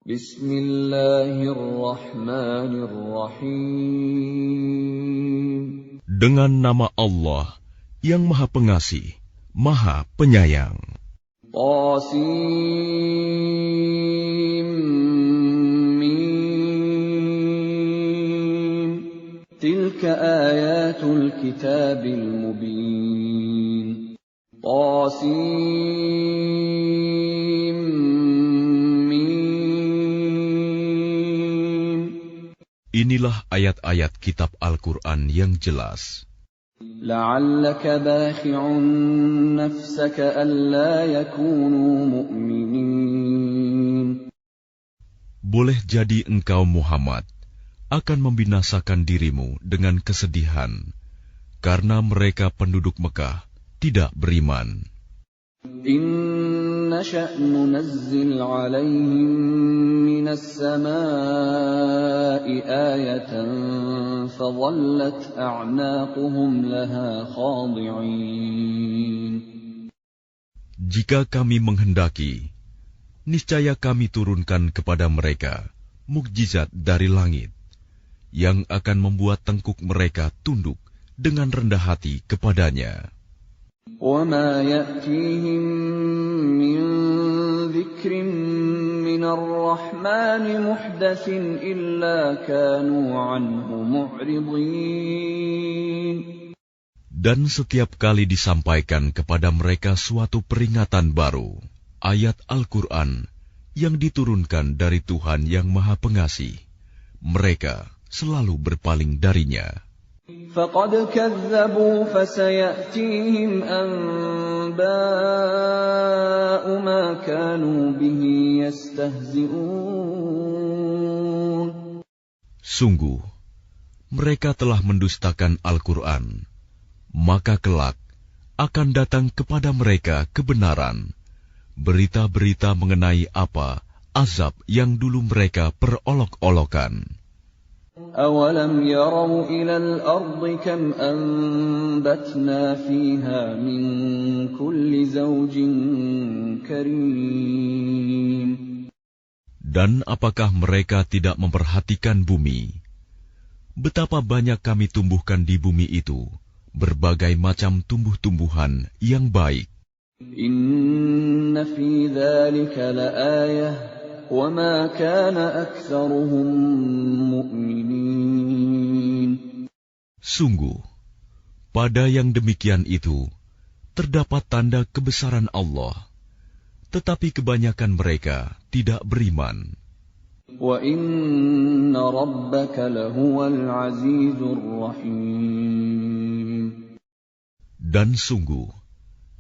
Bismillahirrahmanirrahim. Dengan nama Allah yang Maha Pengasih, Maha Penyayang. Qasim Mim. Tilka ayatul kitabil mubin. Qasim Mim. Inilah ayat-ayat kitab Al-Quran yang jelas. La'allaka bakhi'un nafsaka alla yakunu mu'minin. Boleh jadi engkau Muhammad akan membinasakan dirimu dengan kesedihan karena mereka penduduk Mekah tidak beriman. In nasha' nunazzil 'alaihim minas samaa'i ayatan fadhallat a'naquhum laha khadi'in. Jika kami menghendaki, niscaya kami turunkan kepada mereka mukjizat dari langit yang akan membuat tengkuk mereka tunduk dengan rendah hati kepadanya. وَمَا يَأْتِيهِم مِّن ذِكْرٍ مِّنَ الرَّحْمَٰنِ مُحْدَثٍ إِلَّا كَانُوا عَنْهُ مُعْرِضِينَ. Dan setiap kali disampaikan kepada mereka suatu peringatan baru, ayat Al-Quran yang diturunkan dari Tuhan yang Maha Pengasih, mereka selalu berpaling darinya. فَقَدْ كَذَّبُوا فَسَيَأْتِيهِمْ أَنبَاءُ مَا كَانُوا بِهِ يَسْتَهْزِئُونَ. Sungguh, mereka telah mendustakan Al-Quran, maka kelak akan datang kepada mereka kebenaran, berita-berita mengenai apa azab yang dulu mereka perolok-olokan. أَوَلَمْ يَرَوْا إِلَى الْأَرْضِ كَمْ أَنبَتْنَا فِيهَا مِن كُلِّ زَوْجٍ كَرِيمٍ. Dan apakah mereka tidak memperhatikan bumi? Betapa banyak kami tumbuhkan di bumi itu berbagai macam tumbuh-tumbuhan yang baik. Inna fi dzalika laayah وَمَا كَانَ أَكْثَرُهُم مُّؤْمِنِينَ. Sungguh, pada yang demikian itu terdapat tanda kebesaran Allah, tetapi kebanyakan mereka tidak beriman. وَإِنَّ رَبَّكَ لَهُوَ الْعَزِيزُ الرَّحِيمُ. Dan sungguh,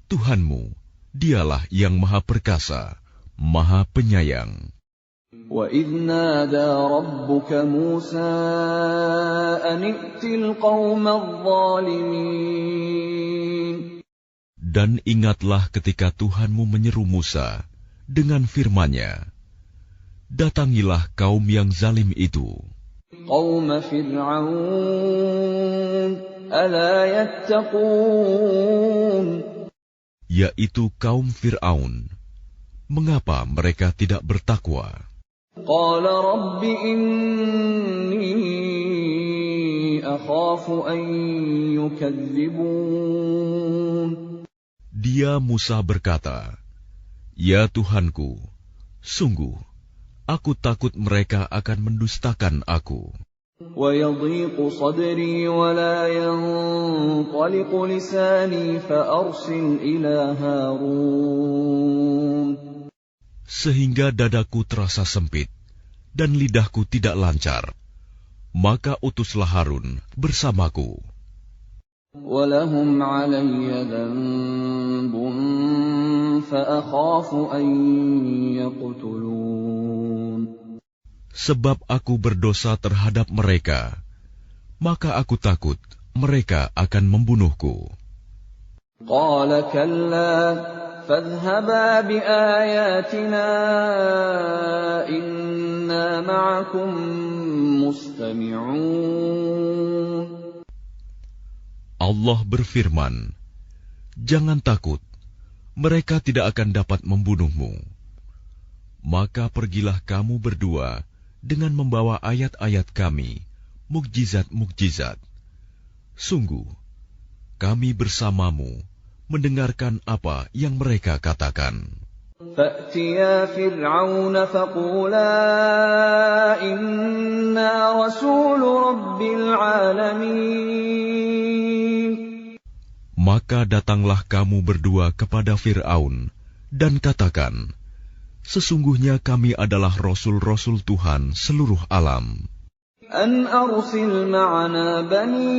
Tuhanmu, dialah yang Maha Perkasa, Maha Penyayang. وَإِذْ نَادَى رَبُّكَ مُوسَىٰ أَنِ ائْتِ الْقَوْمَ الظَّالِمِينَ. Dan ingatlah ketika Tuhanmu menyeru Musa dengan firman-Nya, datangilah kaum yang zalim itu. قَوْمَ فِرْعَوْنَ أَلَا يَتَّقُونَ. Yaitu kaum Fir'aun. Mengapa mereka tidak bertakwa? قال رب إني أخاف أن يكذبون. Dia Musa berkata, Ya Tuhanku, sungguh, aku takut mereka akan mendustakan aku. ويضيق صدري ولا ينطلق لساني فأرسل إلى هارون. Sehingga dadaku terasa sempit dan lidahku tidak lancar, maka utuslah Harun bersamaku. وَلَهُمْ عَلَيَّ ذَنبٌ فَأَخَافُ أَن يَقْتُلُونِ. Sebab aku berdosa terhadap mereka, maka aku takut mereka akan membunuhku. قَالَ كَلَّا فَاذْهَبَا بِآيَاتِنَا إِنَّا مَعَكُمْ مُسْتَمِعُونَ. Allah berfirman, Jangan takut, mereka tidak akan dapat membunuhmu. Maka pergilah kamu berdua dengan membawa ayat-ayat kami, mukjizat-mukjizat. Sungguh, kami bersamamu mendengarkan apa yang mereka katakan. فَأْتِيَا فِرْعَوْنَ فَقُولَا إِنَّا رَسُولُ رَبِّ الْعَالَمِينَ. Maka datanglah kamu berdua kepada Fir'aun dan katakan, sesungguhnya kami adalah rasul-rasul Tuhan seluruh alam. أَنْ أَرْسِلْ مَعَنَا بَنِي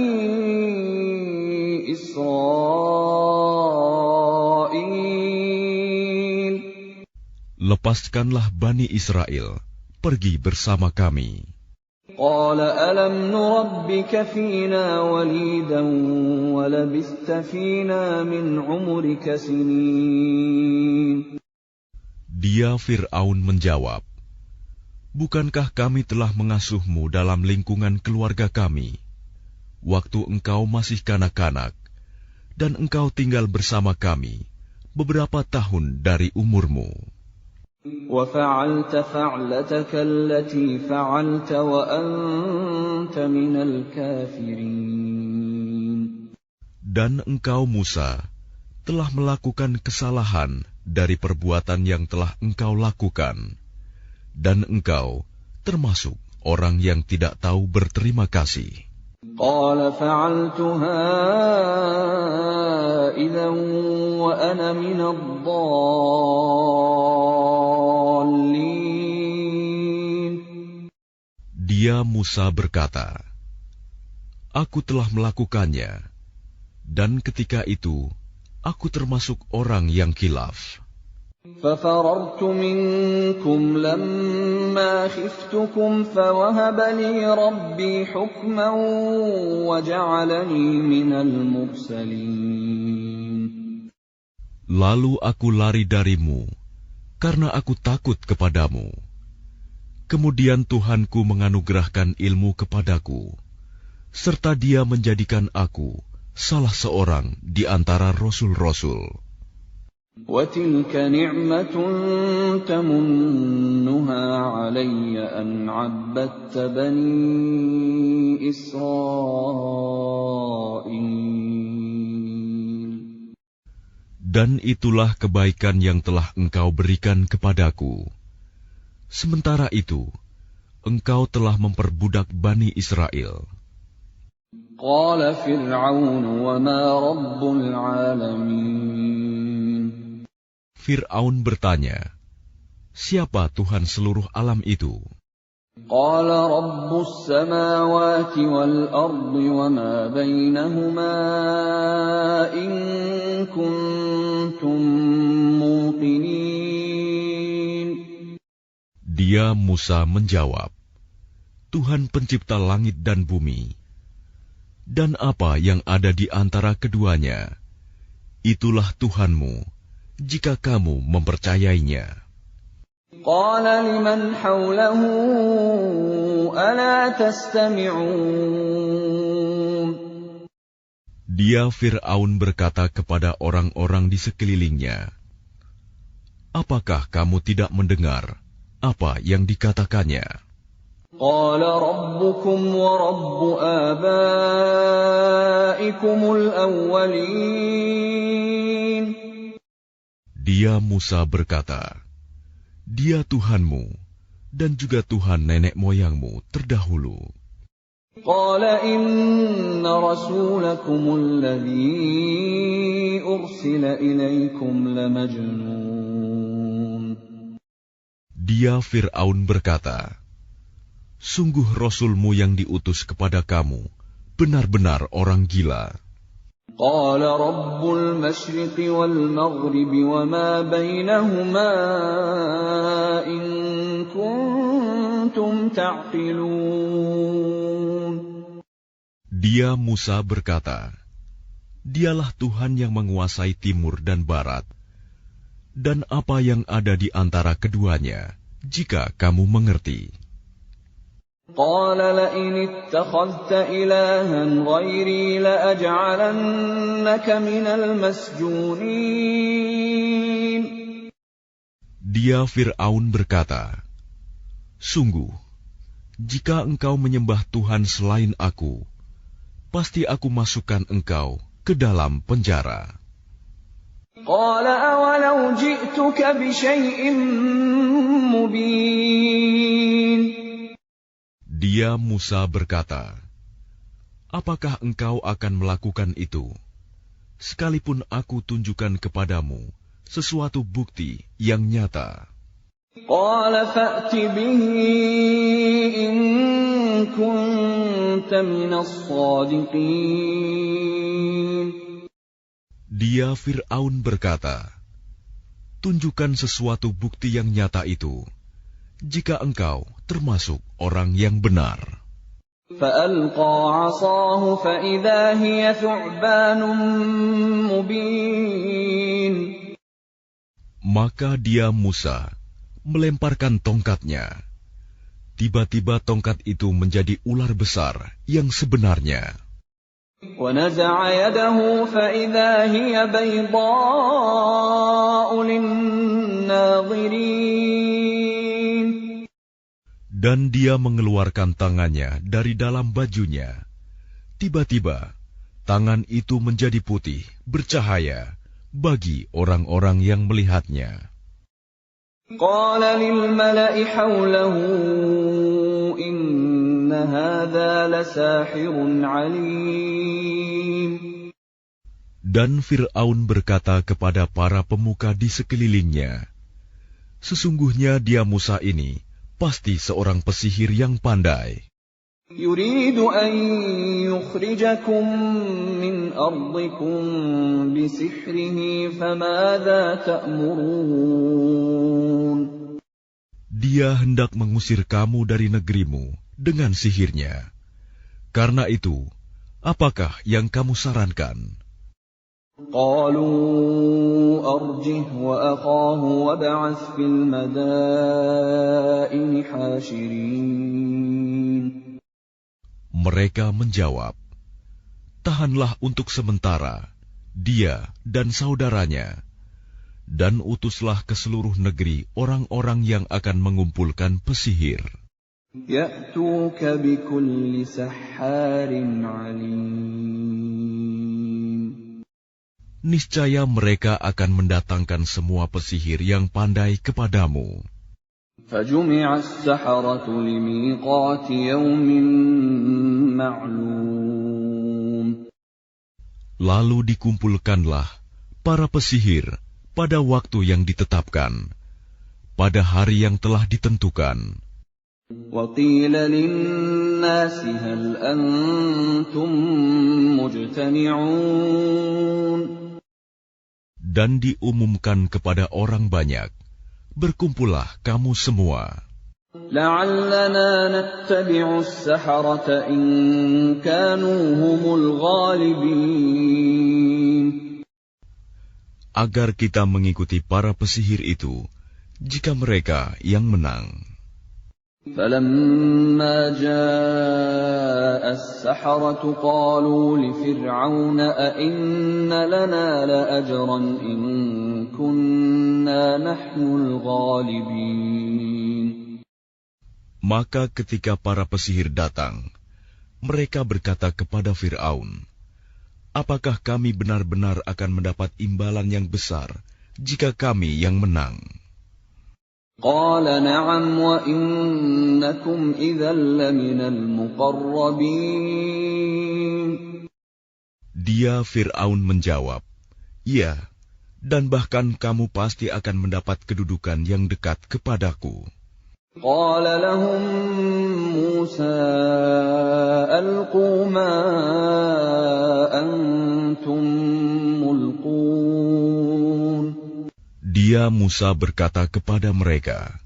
إِسْرَائِيلَ. Lepaskanlah Bani Israel, pergi bersama kami. قَالَ أَلَمْ نُرَبِّكَ فِينَا وَلِيدًا وَلَبِثْتَ فِينَا مِنْ عُمُرِكَ سِنِينَ. Dia Fir'aun menjawab, bukankah kami telah mengasuhmu dalam lingkungan keluarga kami, waktu engkau masih kanak-kanak, dan engkau tinggal bersama kami beberapa tahun dari umurmu. وَفَعَلْتَ فَعْلَتَكَ الَّتِي فَعَلْتَ وَأَنْتَ مِنَ الْكَافِرِينَ. Dan engkau Musa telah melakukan kesalahan dari perbuatan yang telah engkau lakukan, dan engkau termasuk orang yang tidak tahu berterima kasih. قَالَ فَعَلْتُهَا إِذًا وَأَنَا مِنَ الضَّالِّينَ. Dia Musa berkata, aku telah melakukannya, dan ketika itu aku termasuk orang yang khilaf. فَفَرَرْتُ مِنكُمْ لَمَّا خِفْتُكُمْ فَوَهَبَ لِي رَبِّي حُكْمًا وَجَعَلَنِي مِنَ الْمُرْسَلِينَ. Lalu aku lari darimu, karena aku takut kepadamu. Kemudian Tuhanku menganugerahkan ilmu kepadaku, serta Dia menjadikan aku salah seorang di antara rasul-rasul. وَتِلْكَ نِعْمَةٌ تَمُنُّهَا عَلَيَّ أَنْ عَبَّدتَّ بَنِي إِسْرَائِيلَ. Dan itulah kebaikan yang telah engkau berikan kepadaku. Sementara itu, engkau telah memperbudak Bani Israel. قَالَ فِرْعَوْنُ وَمَا رَبُّ الْعَالَمِينَ. Fir'aun bertanya, siapa Tuhan seluruh alam itu? قَالَ رَبُّ السَّمَاوَاتِ وَالْأَرْضِ وَمَا بَيْنَهُمَا إِن كُنتُم مُّوقِنِينَ. Dia Musa menjawab, Tuhan pencipta langit dan bumi, dan apa yang ada di antara keduanya, itulah Tuhanmu, jika kamu mempercayainya. قَالَ لِمَنْ حَوْلَهُ أَلَا تَسْتَمِعُونَ. Dia Fir'aun berkata kepada orang-orang di sekelilingnya, apakah kamu tidak mendengar apa yang dikatakannya? قَالَ رَبُّكُمْ وَرَبُّ آبَائِكُمُ الْأَوَّلِينَ. Dia Musa berkata, Dia Tuhanmu dan juga Tuhan nenek moyangmu terdahulu. قَالَ إِنَّ رَسُولَكُمُ الَّذِي أُرْسِلَ إِلَيْكُمْ لَمَجْنُونٌ. Dia Fir'aun berkata, sungguh Rasulmu yang diutus kepada kamu benar-benar orang gila. قَالَ رَبُّ الْمَشْرِقِ وَالْمَغْرِبِ وَمَا بَيْنَهُمَا إِن كُنتُمْ تَعْقِلُونَ. Dia Musa berkata, Dialah Tuhan yang menguasai timur dan barat, dan apa yang ada di antara keduanya, jika kamu mengerti. قَالَ لَئِنِ اتَّخَذْتَ إِلَٰهًا غَيْرِي لَأَجْعَلَنَّكَ مِنَ الْمَسْجُونِينَ. Dia Fir'aun berkata, "Sungguh, jika engkau menyembah Tuhan selain aku, pasti aku masukkan engkau ke dalam penjara." قال أولو جئتك بشيء مبين. Dia Musa berkata, "Apakah engkau akan melakukan itu, sekalipun aku tunjukkan kepadamu sesuatu bukti yang nyata?" قال فأت به إن كنت من الصادقين. Dia Fir'aun berkata, "Tunjukkan sesuatu bukti yang nyata itu, jika engkau termasuk orang yang benar." فألقى عصاه فإذا هي ثعبان مبين. Maka dia Musa melemparkan tongkatnya. Tiba-tiba tongkat itu menjadi ular besar yang sebenarnya. ونزع يده فإذا هي بيضاء للناظرين. Dan dia mengeluarkan tangannya dari dalam bajunya. Tiba-tiba, tangan itu menjadi putih, bercahaya bagi orang-orang yang melihatnya. قال للملأ حوله إن هذا لساحر عليم. Dan Fir'aun berkata kepada para pemuka di sekelilingnya, "Sesungguhnya dia Musa ini pasti seorang pesihir yang pandai. يريد أن يخرجكم من أرضكم بسحره فماذا تأمرون. Dia hendak mengusir kamu dari negerimu dengan sihirnya. Karena itu, apakah yang kamu sarankan?" قالوا أرجه وأخاه وابعث في المدائن حاشرين. Mereka menjawab, "Tahanlah untuk sementara dia dan saudaranya, dan utuslah ke seluruh negeri orang-orang yang akan mengumpulkan pesihir. يأتوك بكل سحار عليم. Niscaya mereka akan mendatangkan semua pesihir yang pandai kepadamu." فجمع السحرة لميقات يوم معلوم. Lalu dikumpulkanlah para pesihir pada waktu yang ditetapkan, pada hari yang telah ditentukan. وقيل للناس هل أنتم مجتمعون. Dan diumumkan kepada orang banyak, "Berkumpullah kamu semua. لعلنا نتبع السحرة إن كانوا هم الغالبين. Agar kita mengikuti para pesihir itu, jika mereka yang menang." فلما جاء السحرة قالوا لفرعون أئن لنا لأجرا إن كنا نحن الغالبين. Maka ketika para pesihir datang, mereka berkata kepada Fir'aun, "Apakah kami benar-benar akan mendapat imbalan yang besar jika kami yang menang?" قال نعم وإنكم إذا لمن المقربين. Dia Fir'aun menjawab, "Ya, dan bahkan kamu pasti akan mendapat kedudukan yang dekat kepadaku." قال لهم موسى ألقوا ما أنتم ملقون. Dia Musa berkata kepada mereka,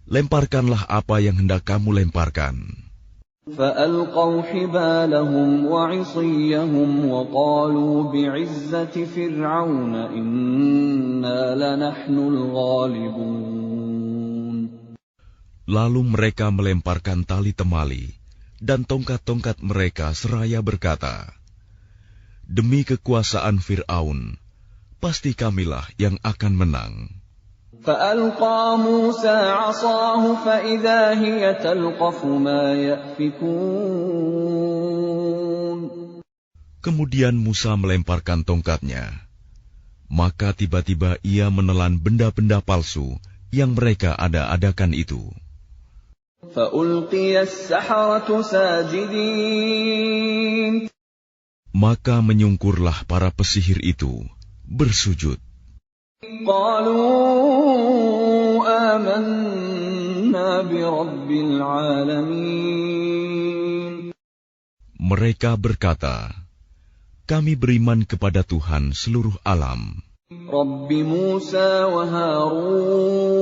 "Lemparkanlah apa yang hendak kamu lemparkan." فألقوا حبالهم وعصيهم وقالوا بعزة فرعون إنا لنحن الغالبون. Lalu mereka melemparkan tali temali dan tongkat-tongkat mereka seraya berkata, "Demi kekuasaan Fir'aun, pasti kamilah yang akan menang." فألقى موسى عصاه فإذا هي تلقف ما يأفكون. Kemudian Musa melemparkan tongkatnya. Maka tiba-tiba ia menelan benda-benda palsu yang mereka ada-adakan itu. فألقي السحرة ساجدين. Maka menyungkurlah para pesihir itu, bersujud. قالوا آمنا برب العالمين. Mereka berkata, kami beriman kepada Tuhan seluruh alam, رب موسى وهارون.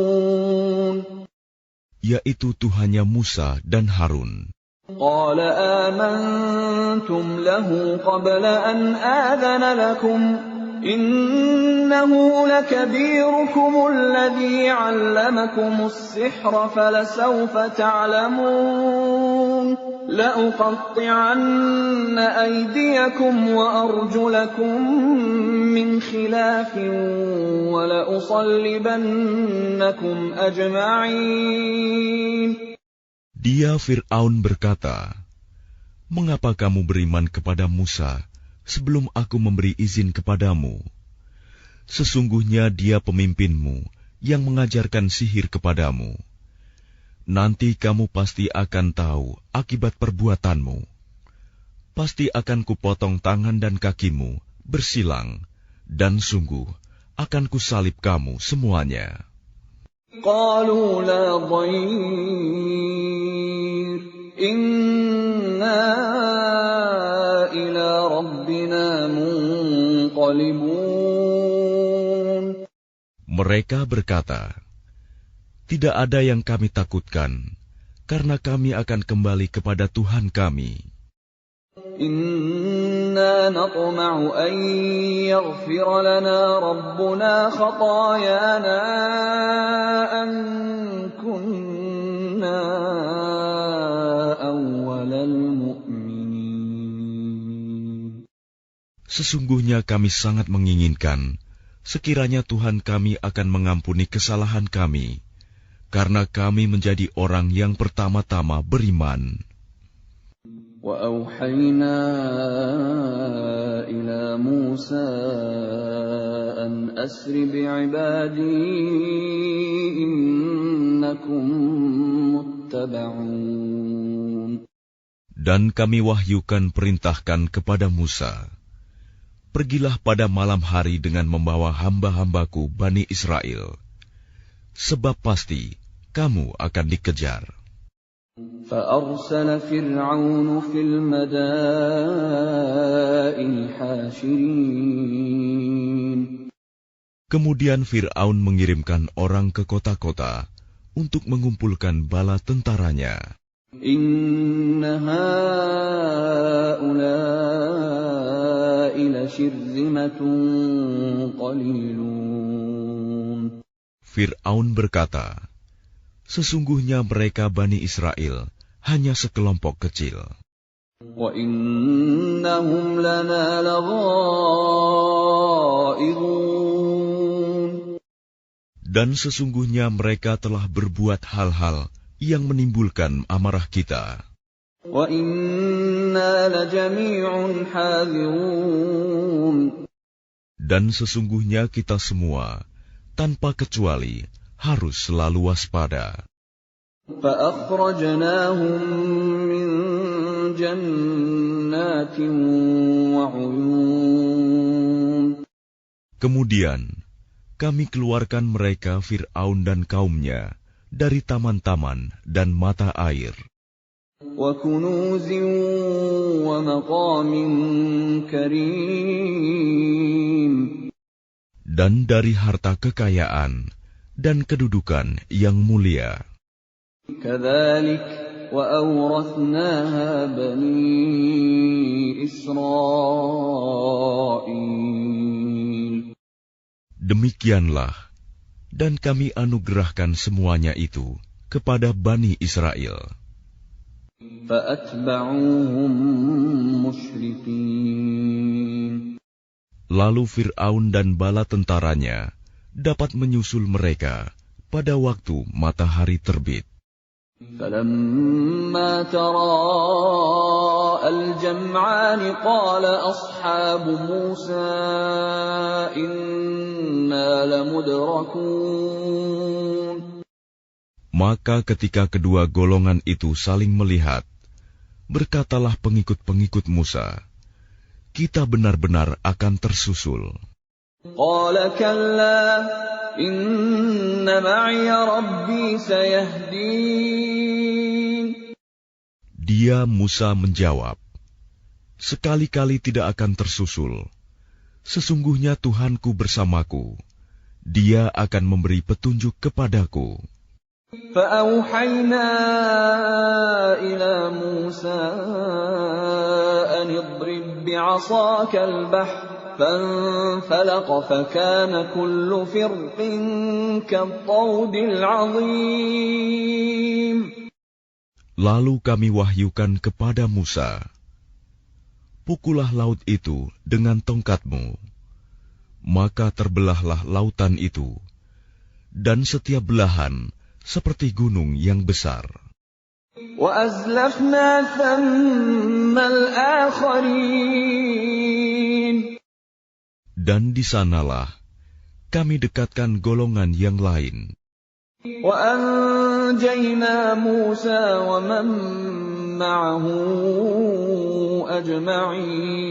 yaitu Tuhannya Musa dan Harun. قال آمنتم له قبل أن آذن لكم إنه لكبيركم الذي علمكم السحر فلسوف تعلمون لأقطعن أيديكم وأرجلكم من خلاف ولأصلبنكم أجمعين. Dia Fir'aun berkata, mengapa kamu beriman kepada Musa sebelum aku memberi izin kepadamu? Sesungguhnya dia pemimpinmu yang mengajarkan sihir kepadamu. Nanti kamu pasti akan tahu akibat perbuatanmu. Pasti akan kupotong tangan dan kakimu bersilang, dan sungguh akan kusalib kamu semuanya. قالوا لا ضير إنا إلى ربنا منقلبون. Mereka berkata, tidak ada yang kami takutkan, karena kami akan kembali kepada Tuhan kami. إنا نطمع أن يغفر لنا ربنا خطايانا أن كنا أول المؤمنين. Sesungguhnya kami sangat menginginkan sekiranya Tuhan kami akan mengampuni kesalahan kami, karena kami menjadi orang yang pertama-tama beriman. وأوحينا إلى موسى أن أسر بعبادي إنكم متبعون. Dan kami wahyukan perintahkan kepada Musa, pergilah pada malam hari dengan membawa hamba-hambaku Bani Israel, sebab pasti kamu akan dikejar. فأرسل فرعون في المدائن حاشرين. Kemudian Fir'aun mengirimkan orang ke kota-kota untuk mengumpulkan bala tentaranya. إن هؤلاء لشرذمة قليلون. Fir'aun berkata, sesungguhnya mereka Bani Israel hanya sekelompok kecil. وَإِنَّهُمْ لَنَا لَغَائِظُونَ. Dan sesungguhnya mereka telah berbuat hal-hal yang menimbulkan amarah kita. وَإِنَّا لَجَمِيعٌ حَاذِرُونَ. Dan sesungguhnya kita semua, tanpa kecuali, harus selalu waspada. فَأَخْرَجْنَاهُمْ مِنْ جَنَّاتٍ وَعُيُونٍ. Kemudian, kami keluarkan mereka Fir'aun dan kaumnya dari taman-taman dan mata air. وَكُنُوزٍ وَمَقَامٍ كَرِيمٍ. Dan dari harta kekayaan dan kedudukan yang mulia. كَذَلِكَ وَأَوْرَثْنَاهَا بَنِي إِسْرَائِيلَ. Demikianlah, dan kami anugerahkan semuanya itu kepada Bani Israel. فَأَتْبَعُوهُمْ مُشْرِقِينَ. Lalu Fir'aun dan bala tentaranya dapat menyusul mereka pada waktu matahari terbit. فلما تراءى الجمعان قال أصحاب موسى إنا لمدركون. Maka ketika kedua golongan itu saling melihat, berkatalah pengikut-pengikut Musa, kita benar-benar akan tersusul. قال كلا إن معي ربي سيهدين. Dia Musa menjawab, sekali-kali tidak akan tersusul. Sesungguhnya Tuhanku bersamaku. Dia akan memberi petunjuk kepadaku. فأوحينا إلى موسى أن اضرب بعصاك البحر فانفلق فكان كل فرق كالطود العظيم. Lalu kami wahyukan kepada Musa, pukullah laut itu dengan tongkatmu. Maka terbelahlah lautan itu, dan setiap belahan seperti gunung yang besar. وَأَزْلَفْنَا ثَمَّ الْآخَرِينَ. Dan di sanalah kami dekatkan golongan yang lain. وَأَنْجَيْنَا مُوسَى وَمَنْ مَعَهُ أَجْمَعِينَ.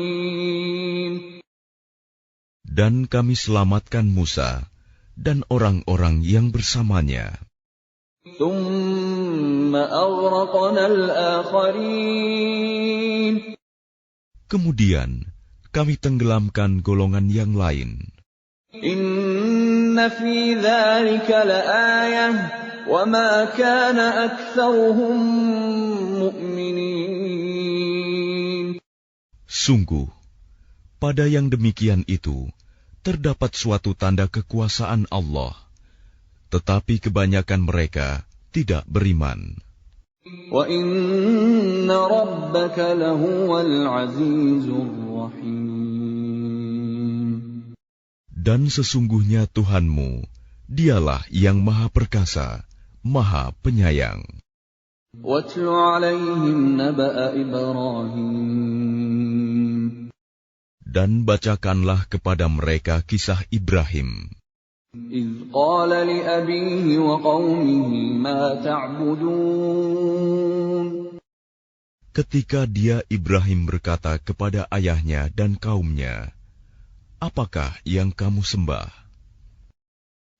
Dan kami selamatkan Musa dan orang-orang yang bersamanya. ثُمَّ أَغْرَقْنَا الْآخَرِينَ. Kemudian kami tenggelamkan golongan yang lain. إِنَّ فِي ذَلِكَ لَآيَةً وَمَا كَانَ أَكْثَرُهُم مُؤْمِنِينَ. Sungguh, pada yang demikian itu terdapat suatu tanda kekuasaan Allah, tetapi kebanyakan mereka tidak beriman. وَإِنَّ رَبَّكَ لَهُوَ الْعَزِيزُ الرَّحِيمُ. Dan sesungguhnya Tuhanmu, dialah yang Maha Perkasa, Maha Penyayang. وَاتْلُ عَلَيْهِمْ نَبَأَ إِبْرَاهِيمَ. Dan bacakanlah kepada mereka kisah Ibrahim. إِذْ قَالَ لِأَبِيهِ وَقَوْمِهِ مَا تَعْبُدُونَ. Ketika dia Ibrahim berkata kepada ayahnya dan kaumnya, apakah yang kamu sembah?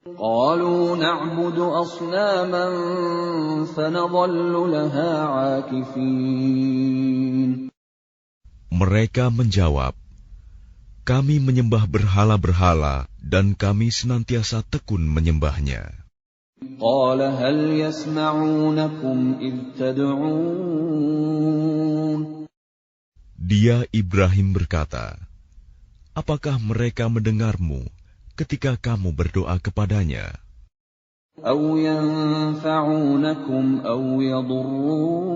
قَالُوا نَعْبُدُ أَصْنَامًا فَنَظَلُّ لَهَا عَاكِفِينَ. Mereka menjawab, kami menyembah berhala-berhala dan kami senantiasa tekun menyembahnya. قَالَ هَلْ يَسْمَعُونَكُمْ إِذْ تَدْعُونَ. Dia Ibrahim berkata, apakah mereka mendengarmu ketika kamu berdoa kepadanya? أَوْ يَنفَعُونَكُمْ أَوْ يَضُرُّونَ.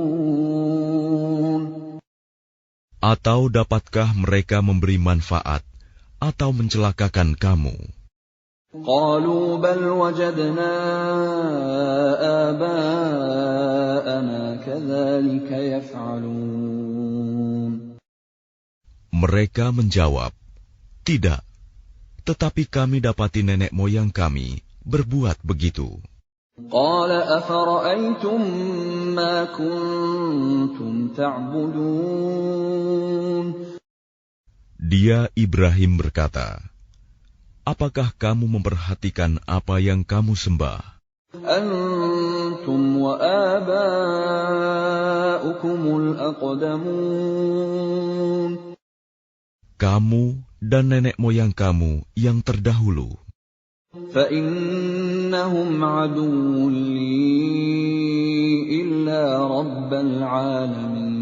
Atau dapatkah mereka memberi manfaat atau mencelakakan kamu? قَالُوا بَلْ وَجَدْنَا آبَاءَنَا كَذَلِكَ يَفْعَلُونَ. Mereka menjawab, tidak, tetapi kami dapati nenek moyang kami berbuat begitu. قَالَ أَفَرَأَيْتُم مَّا كُنتُمْ تَعْبُدُونَ. Dia Ibrahim berkata, apakah kamu memperhatikan apa yang kamu sembah? أَنتُمْ وَآبَاؤُكُمُ الْأَقْدَمُونَ. Kamu dan nenek moyang kamu yang terdahulu. فَإِنَّهُمْ عَدُوٌّ لِّي إِلَّا رَبَّ الْعَالَمِينَ.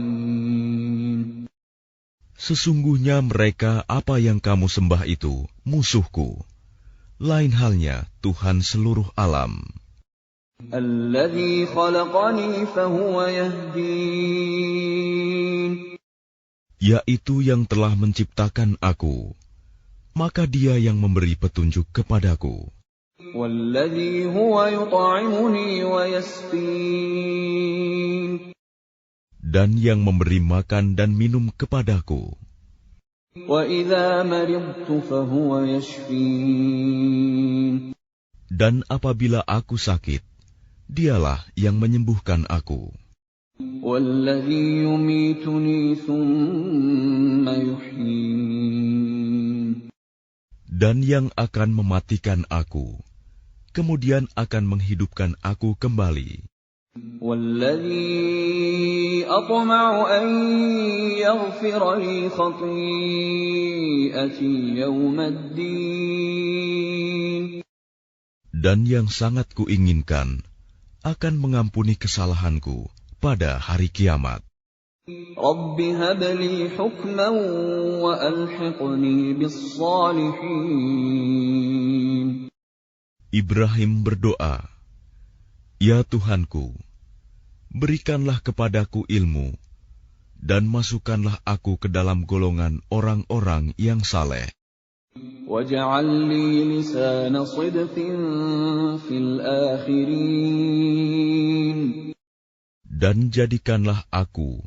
Sesungguhnya mereka apa yang kamu sembah itu musuhku. Lain halnya Tuhan seluruh alam. الَّذِي خَلَقَنِي فَهُوَ يَهْدِينِ. Yaitu yang telah menciptakan aku, maka dia yang memberi petunjuk kepadaku. والذي هو يطعمني ويسقين dan yang memberi makan dan minum kepadaku. وإذا مرضت فهو يشفين Dan apabila aku sakit, dialah yang menyembuhkan aku. والذي يميتني ثم يحيين Dan yang akan mematikan aku, kemudian akan menghidupkan aku kembali. والذي أطمع أن يغفر لي خطيئتي يوم الدين Dan yang sangat kuinginkan akan mengampuni kesalahanku pada hari kiamat. رب هب لي حكما وألحقني بالصالحين Ibrahim berdoa, "Ya Tuhanku, berikanlah kepadaku ilmu, dan masukkanlah aku ke dalam golongan orang-orang yang saleh. واجعل لي لسان صدق في الآخرين Dan jadikanlah aku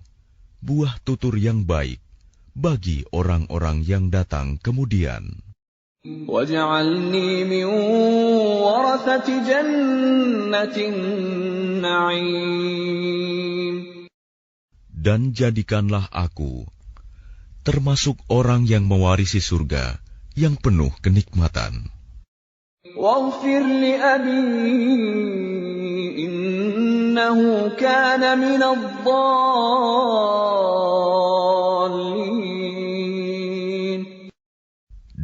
buah tutur yang baik bagi orang-orang yang datang kemudian. واجعلني من ورثة جنة النعيم Dan jadikanlah aku termasuk orang yang mewarisi surga yang penuh kenikmatan. واغفر لأبي إنه كان من الضالين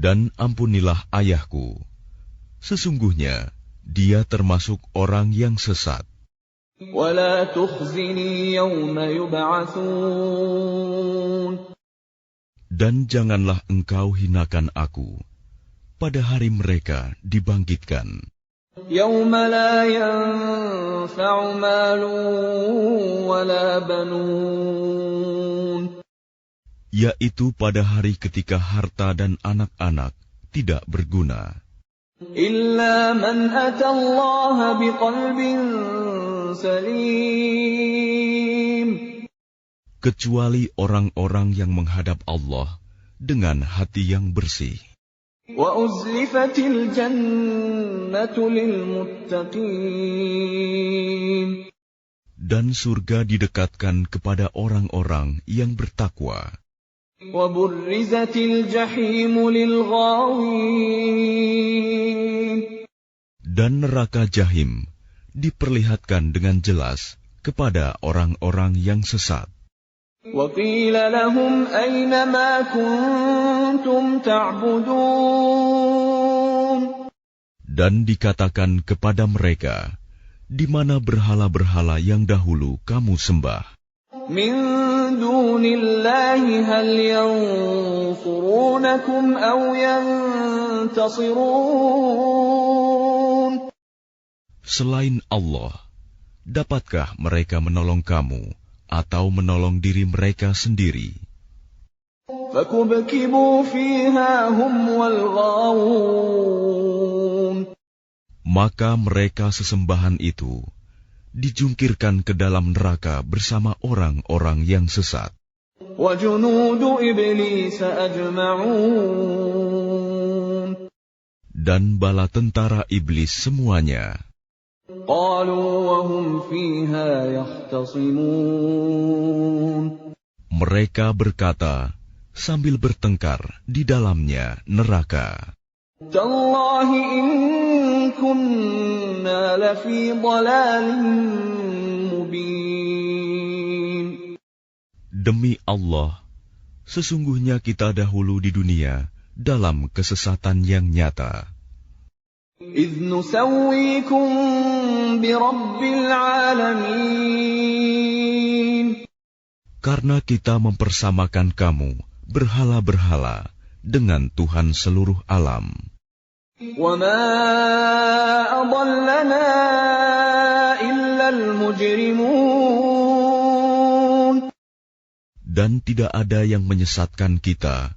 Dan ampunilah ayahku, sesungguhnya dia termasuk orang yang sesat. ولا تخزني يوم يبعثون Dan janganlah engkau hinakan aku pada hari mereka dibangkitkan, يوم لا ينفع مال ولا بنون yaitu pada hari ketika harta dan anak-anak tidak berguna, إلا من أتى الله بقلب سليم kecuali orang-orang yang menghadap Allah dengan hati yang bersih. وأزلفت الجنة للمتقين Dan surga didekatkan kepada orang-orang yang bertakwa. وبرزت الجحيم للغاوين Dan neraka Jahim diperlihatkan dengan jelas kepada orang-orang yang sesat. وقيل لهم أين ما كنتم تعبدون Dan dikatakan kepada mereka, di mana berhala-berhala yang dahulu kamu sembah? من دون الله هل ينصرونكم أو ينتصرون Selain Allah, dapatkah mereka menolong kamu atau menolong diri mereka sendiri? فكبكبوا فيها هم والغاوون Maka mereka sesembahan itu dijungkirkan ke dalam neraka bersama orang-orang yang sesat. وجنود إبليس أجمعون Dan bala tentara iblis semuanya. قالوا وهم فيها يختصمون Mereka berkata sambil bertengkar di dalamnya neraka, تالله إن كنا لفي ضلال مبين "Demi Allah, sesungguhnya kita dahulu di dunia dalam kesesatan yang nyata. إذ نسويكم برب العالمين Karena kita mempersamakan kamu berhala-berhala dengan Tuhan seluruh alam. وما أضلنا إلا المجرمون Dan tidak ada yang menyesatkan kita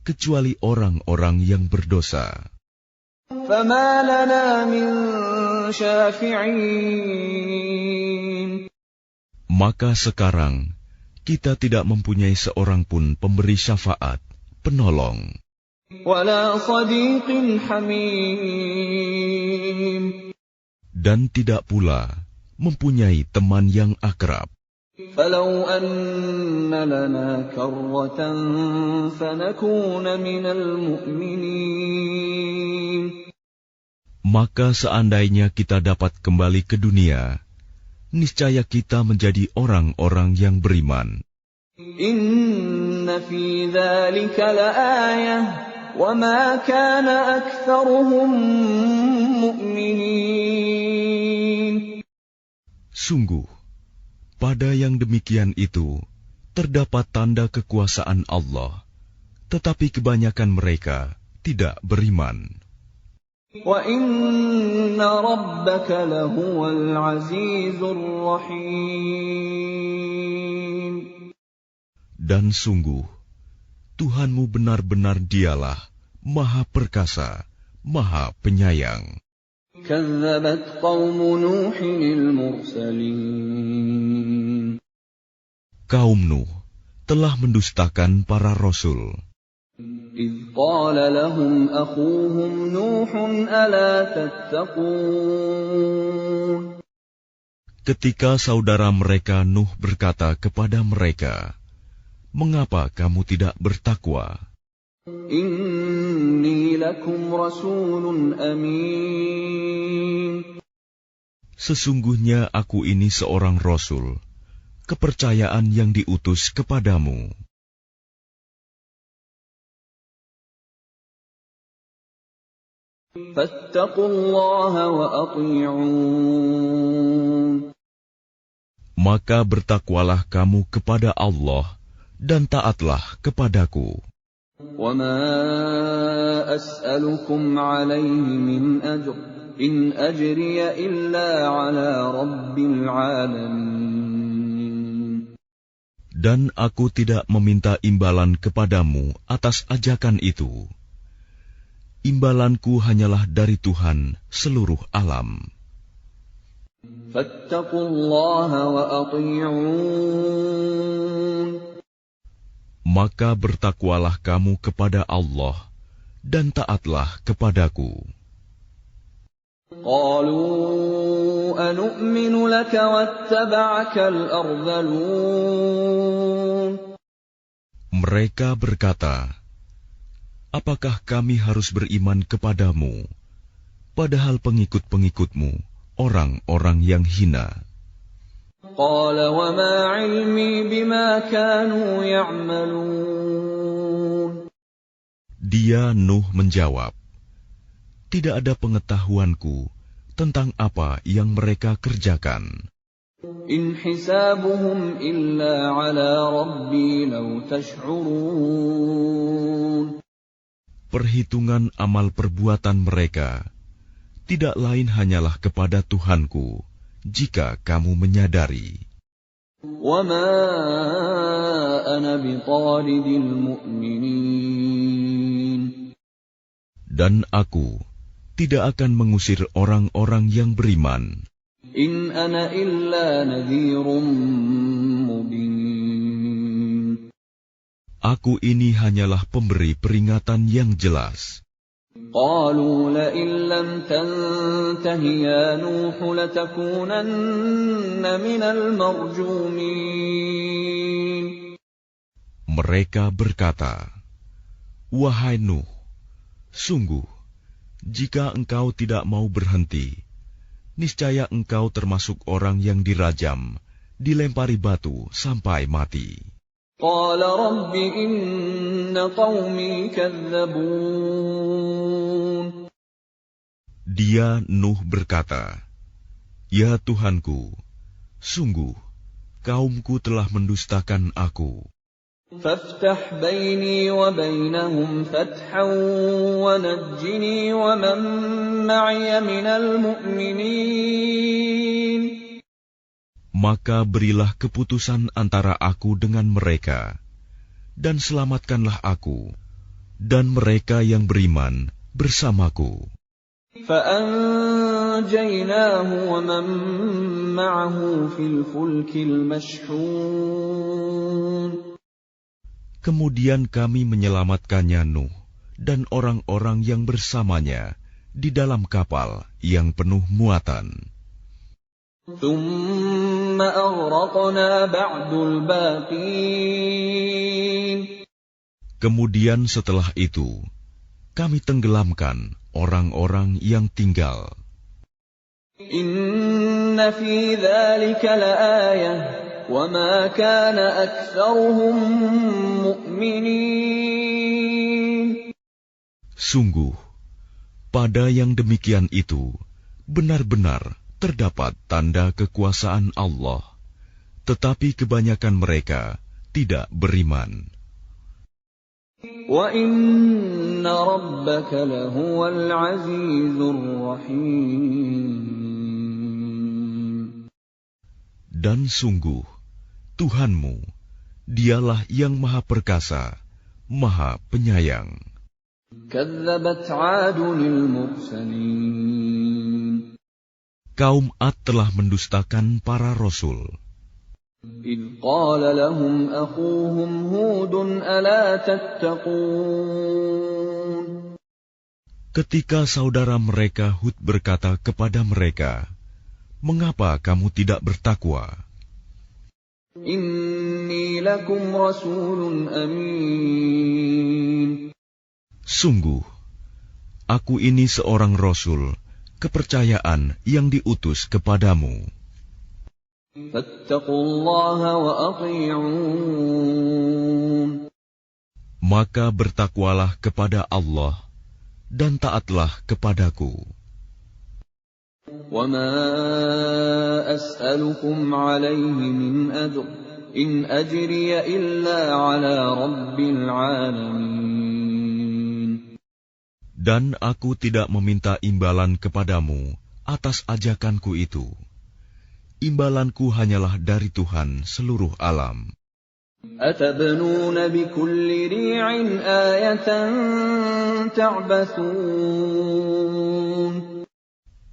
kecuali orang-orang yang berdosa. فما لنا من شافعين. Maka sekarang kita tidak mempunyai seorang pun pemberi syafaat, penolong, ولا صديق حميم. dan tidak pula mempunyai teman yang akrab. فلو أن لنا كرة فنكون من المؤمنين. Maka seandainya kita dapat kembali ke dunia, niscaya kita menjadi orang-orang yang beriman. إن في ذلك لآية وما كان أكثرهم مؤمنين. Sungguh, pada yang demikian itu terdapat tanda kekuasaan Allah, tetapi kebanyakan mereka tidak beriman. وَإِنَّ رَبَّكَ لَهُوَ الْعَزِيزُ الرَّحِيمُ. Dan sungguh, Tuhanmu benar-benar Dialah Maha Perkasa, Maha Penyayang. كَذَّبَتْ قَوْمُ نُوحٍ الْمُرْسَلِينَ. Kaum Nuh telah mendustakan para rasul. إِذْ قَالَ لَهُمْ أَخُوهُمْ نُوحٌ أَلَا تَتَّقُونَ. Ketika saudara mereka Nuh berkata kepada mereka, "Mengapa kamu tidak bertakwa? إِنِّي لَكُمْ رَسُولٌ أَمِينٌ. Sesungguhnya aku ini seorang rasul, kepercayaan yang diutus kepadamu." فَاتَّقُوا اللَّهَ وَأَطِيعُونِ. Maka bertakwalah kamu kepada Allah dan taatlah kepadaku. وَمَا أَسْأَلُكُمْ عَلَيْهِ مِنْ أَجْرٍ إِنْ أَجْرِيَ إِلَّا عَلَى رَبِّ الْعَالَمِينَ. Dan aku tidak meminta imbalan kepadamu atas ajakan itu. Imbalanku hanyalah dari Tuhan seluruh alam. فَاتَّقُوا اللَّهَ وَأَطِيعُونِ. Maka bertakwalah kamu kepada Allah dan taatlah kepadaku. قَالُوا أَنُؤْمِنُ لَكَ وَاتَّبَعَكَ الْأَرْذَلُونَ. Mereka berkata, "Apakah kami harus beriman kepadamu, padahal pengikut-pengikutmu orang-orang yang hina?" قَالَ وَمَا عِلْمِي بِمَا كَانُوا يَعْمَلُونَ. Dia Nuh menjawab, "Tidak ada pengetahuanku tentang apa yang mereka kerjakan. إِنْ حِسَابُهُمْ إِلَّا عَلَى رَبِّي لَوْ تَشْعُرُونَ. Perhitungan amal perbuatan mereka tidak lain hanyalah kepada Tuhanku, jika kamu menyadari. وَمَا أَنَا بِطَارِدِ الْمُؤْمِنِينَ. Dan aku tidak akan mengusir orang-orang yang beriman. إِنْ أَنَا إِلَّا نَذِيرٌ مُبِينٌ. Aku ini hanyalah pemberi peringatan yang jelas. قَالُوا لَئِن لَّمْ تَنْتَهِ يَا نُوحُ لَتَكُونَنَّ مِنَ الْمَرْجُومِينَ. Mereka berkata, "Wahai Nuh, sungguh, jika engkau tidak mau berhenti, niscaya engkau termasuk orang yang dirajam, dilempari batu sampai mati." قَالَ رَبِّ إِنَّ قَوْمِي كَذَّبُونِ. Dia Nuh berkata, "Ya Tuhanku, sungguh kaumku telah mendustakan aku. فَافْتَحْ بَيْنِي وَبَيْنَهُمْ فَتْحًا وَنَجِّنِي وَمَن مَّعِيَ مِنَ الْمُؤْمِنِينَ. Maka berilah keputusan antara aku dengan mereka, dan selamatkanlah aku dan mereka yang beriman bersamaku." فأنجيناه ومن معه في الفلك المشحون. Kemudian kami menyelamatkannya Nuh dan orang-orang yang bersamanya di dalam kapal yang penuh muatan. ثم أغرقنا بعد الباقين. Kemudian setelah itu, kami tenggelamkan orang-orang yang tinggal. Inna fi dzalika laayah wa ma kana aktsaruhum mu'minin. Sungguh, pada yang demikian itu, benar-benar terdapat tanda kekuasaan Allah, tetapi kebanyakan mereka tidak beriman. Wa inna rabbaka lahuwal azizur rahim. Dan sungguh, Tuhanmu, dialah yang maha perkasa, maha penyayang. Kadzabat 'adunil mursalin. Kaum Ad telah mendustakan para rasul. إذ قال لهم أخوهم هود ألا تتقون. Ketika saudara mereka Hud berkata kepada mereka, "Mengapa kamu tidak bertakwa? Inni lakum rasulun amin. Sungguh, aku ini seorang rasul, kepercayaan yang diutus kepadamu. Fattaqullaha wa ati'un. Maka bertakwalah kepada Allah dan taatlah kepadaku. Wa ma as'alukum 'alaihi min ajr, in ajriya illa 'ala rabbil 'alamin. Dan aku tidak meminta imbalan kepadamu atas ajakanku itu. Imbalanku hanyalah dari Tuhan seluruh alam. Atabnuna bikulli ri'in ayatan ta'bathun.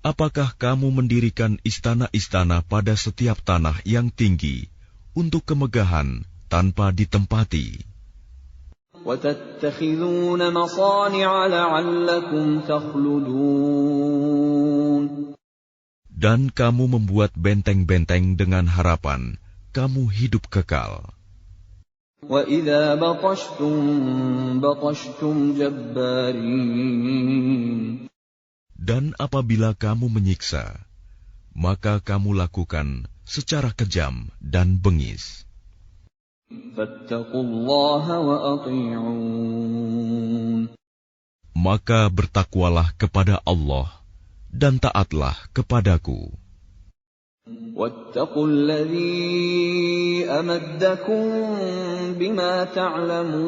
Apakah kamu mendirikan istana-istana pada setiap tanah yang tinggi untuk kemegahan tanpa ditempati? وَتَتَّخِذُونَ مَصَانِعَ لَعَلَّكُمْ تَخْلُدُونَ. Dan kamu membuat benteng-benteng dengan harapan kamu hidup kekal. وَإِذَا بَطَشْتُمْ بَطَشْتُمْ جَبَّارِينَ. Dan apabila kamu menyiksa, maka kamu lakukan secara kejam dan bengis. Fattaqullaha wa ati'un. Maka bertakwalah kepada Allah dan taatlah kepadaku. Wattaqulladzi amaddakum bima ta'lamun.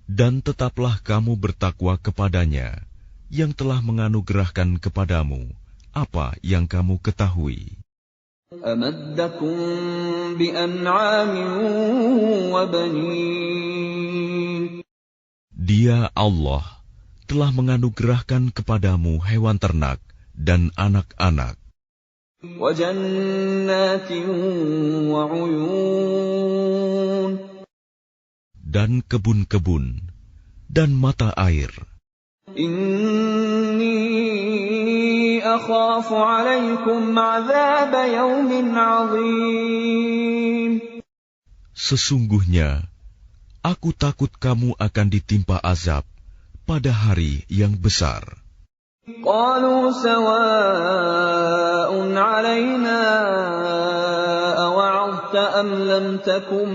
Dan tetaplah kamu bertakwa kepadanya yang telah menganugerahkan kepadamu apa yang kamu ketahui. Amaddakum bi an'amin wa banin. Dia Allah telah menganugerahkan kepadamu hewan ternak dan anak-anak. Wa jannatin wa 'uyun. Dan kebun-kebun dan mata air. Inni akhafu 'alaikum 'adzab yaumin 'adzim. Sesungguhnya aku takut kamu akan ditimpa azab pada hari yang besar. Qalu sawa'un 'alaina awa'adta am lam takum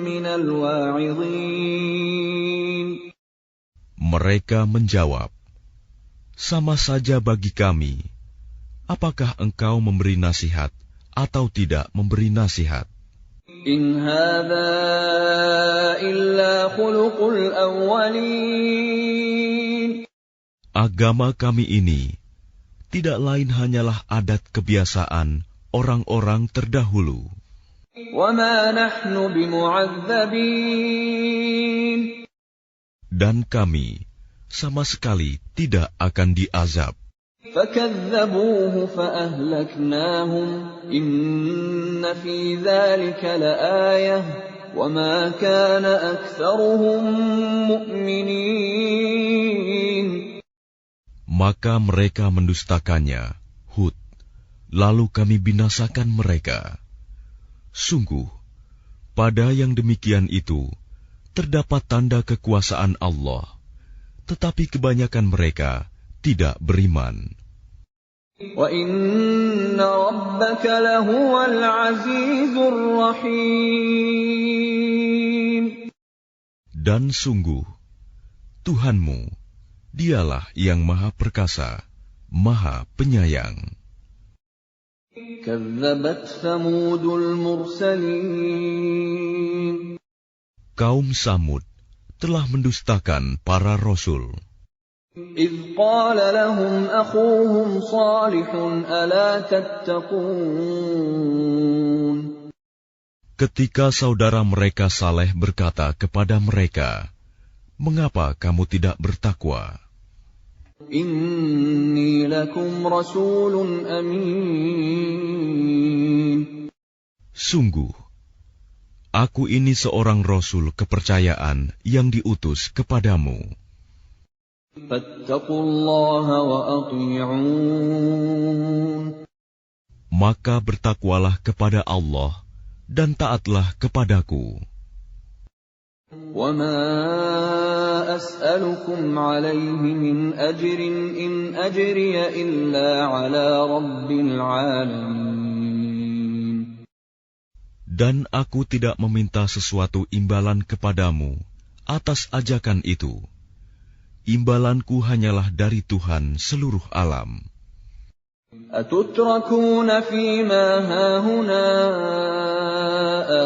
minal wa'idhin. Mereka menjawab, sama saja bagi kami, apakah engkau memberi nasihat atau tidak memberi nasihat. In hadza illa khuluqul awwalin. Agama kami ini tidak lain hanyalah adat kebiasaan orang-orang terdahulu. Wa ma nahnu bimu'adzabin. Dan kami sama sekali tidak akan diazab. فَكَذَّبُوهُ فَأَهْلَكْنَاهُمْ إِنَّ فِي ذَلِكَ لَآيَةً وَمَا كَانَ أَكْثَرُهُم مُؤْمِنِينَ. Maka mereka mendustakannya, Hud, lalu kami binasakan mereka. Sungguh, pada yang demikian itu terdapat tanda kekuasaan Allah, tetapi kebanyakan mereka tidak beriman. وَإِنَّ رَبَّكَ لَهُوَ الْعَزِيزُ الرَّحِيمُ. Dan sungguh, Tuhanmu, dialah yang Maha Perkasa, Maha Penyayang. كَذَّبَتْ ثَمُودُ الْمُرْسَلِينَ. Kaum Samud telah mendustakan para rasul. إِذْ قَالَ لَهُمْ أَخُوهُمْ صَالِحٌ أَلَا تَتَّقُونَ. Ketika saudara mereka Saleh berkata kepada mereka, "Mengapa kamu tidak bertakwa? إِنِّي لَكُمْ رَسُولٌ أَمِينٌ. Sungguh, Aku ini seorang rasul kepercayaan yang diutus kepadamu. فَاتَّقُوا اللَّهَ وَأَطِيعُونِ. Maka bertakwalah kepada Allah dan taatlah kepadaku. وَمَا أَسْأَلُكُمْ عَلَيْهِ مِنْ أَجْرٍ إِنْ أَجْرِيَ إِلَّا عَلَى رَبِّ الْعَالَمِينَ. Dan aku tidak meminta sesuatu imbalan kepadamu atas ajakan itu. Imbalanku hanyalah dari Tuhan seluruh alam. أَتُتْرَكُونَ فِي مَا هَاهُنَا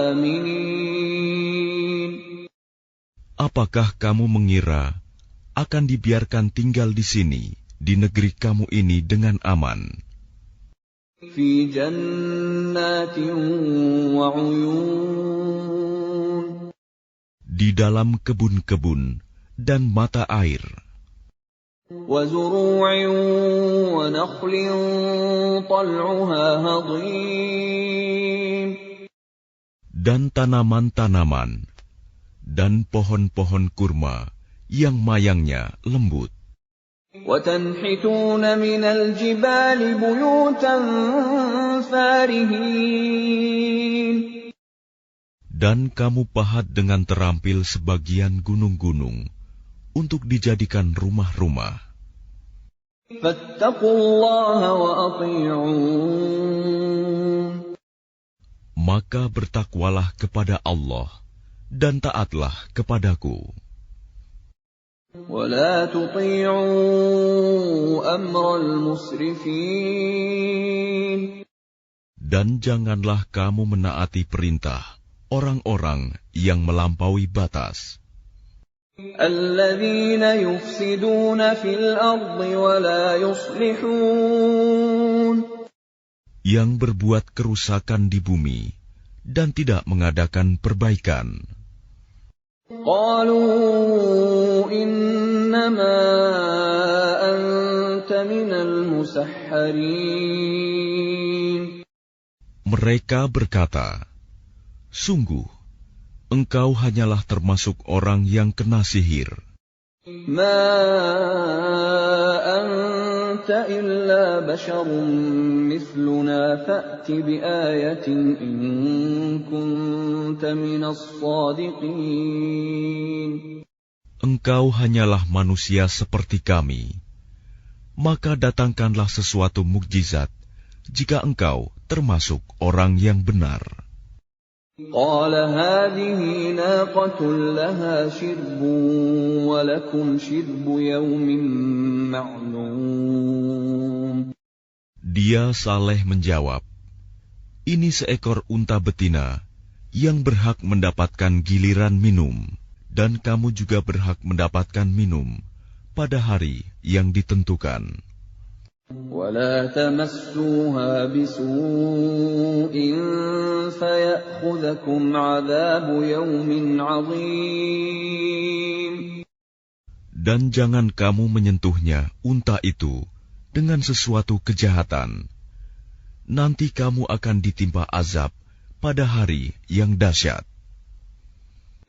آمِنِينَ. Apakah kamu mengira akan dibiarkan tinggal di sini, di negeri kamu ini dengan aman? فِي جَنَّاتٍ وَعُيُونٍ. Di dalam kebun-kebun dan mata air. وَزُرُوعٍ وَنَخْلٍ طَلْعُهَا هَضِيمٌ. Dan tanaman-tanaman dan pohon-pohon kurma yang mayangnya lembut. وَتَنْحِتُونَ مِنَ الْجِبَالِ بُيُوتًا فَارِهِينَ. Dan kamu pahat dengan terampil sebagian gunung-gunung untuk dijadikan rumah-rumah. فَاتَّقُوا اللَّهَ وَأَطِيعُونِ. Maka bertakwalah kepada Allah dan taatlah kepadaku. وَلَا تُطِيعُوا أَمْرَ الْمُسْرِفِينَ. Dan janganlah kamu menaati perintah orang-orang yang melampaui batas. الَّذِينَ يُفْسِدُونَ فِي الْأَرْضِ وَلَا يُصْلِحُونَ. Yang berbuat kerusakan di bumi dan tidak mengadakan perbaikan. قَالُوا إِنَّمَا أَنْتَ مِنَ الْمُسَحَّرِينَ. Mereka berkata, "Sungguh, engkau hanyalah termasuk orang yang kena sihir. مَا أَنْتَ إِلَّا بَشَرٌ مِثْلُنَا فَأْتِ بِآيَةٍ إِن كُنْتَ مِنَ الصَّادِقِينَ. Engkau hanyalah manusia seperti kami. Maka datangkanlah sesuatu mukjizat jika engkau termasuk orang yang benar." قَالَ هَٰذِهِ نَاقَةٌ لَهَا شِرْبٌ وَلَكُمْ شِرْبُ يَوْمٍ مَّعْلُومٍ. Dia Saleh menjawab, "Ini seekor unta betina yang berhak mendapatkan giliran minum, dan kamu juga berhak mendapatkan minum pada hari yang ditentukan. وَلَا تَمَسُّوهَا بِسُوءٍ فَيَأْخُذَكُمْ عَذَابُ يَوْمٍ عَظِيمٍ. Dan jangan kamu menyentuhnya, unta itu, dengan sesuatu kejahatan. Nanti kamu akan ditimpa azab pada hari yang dahsyat.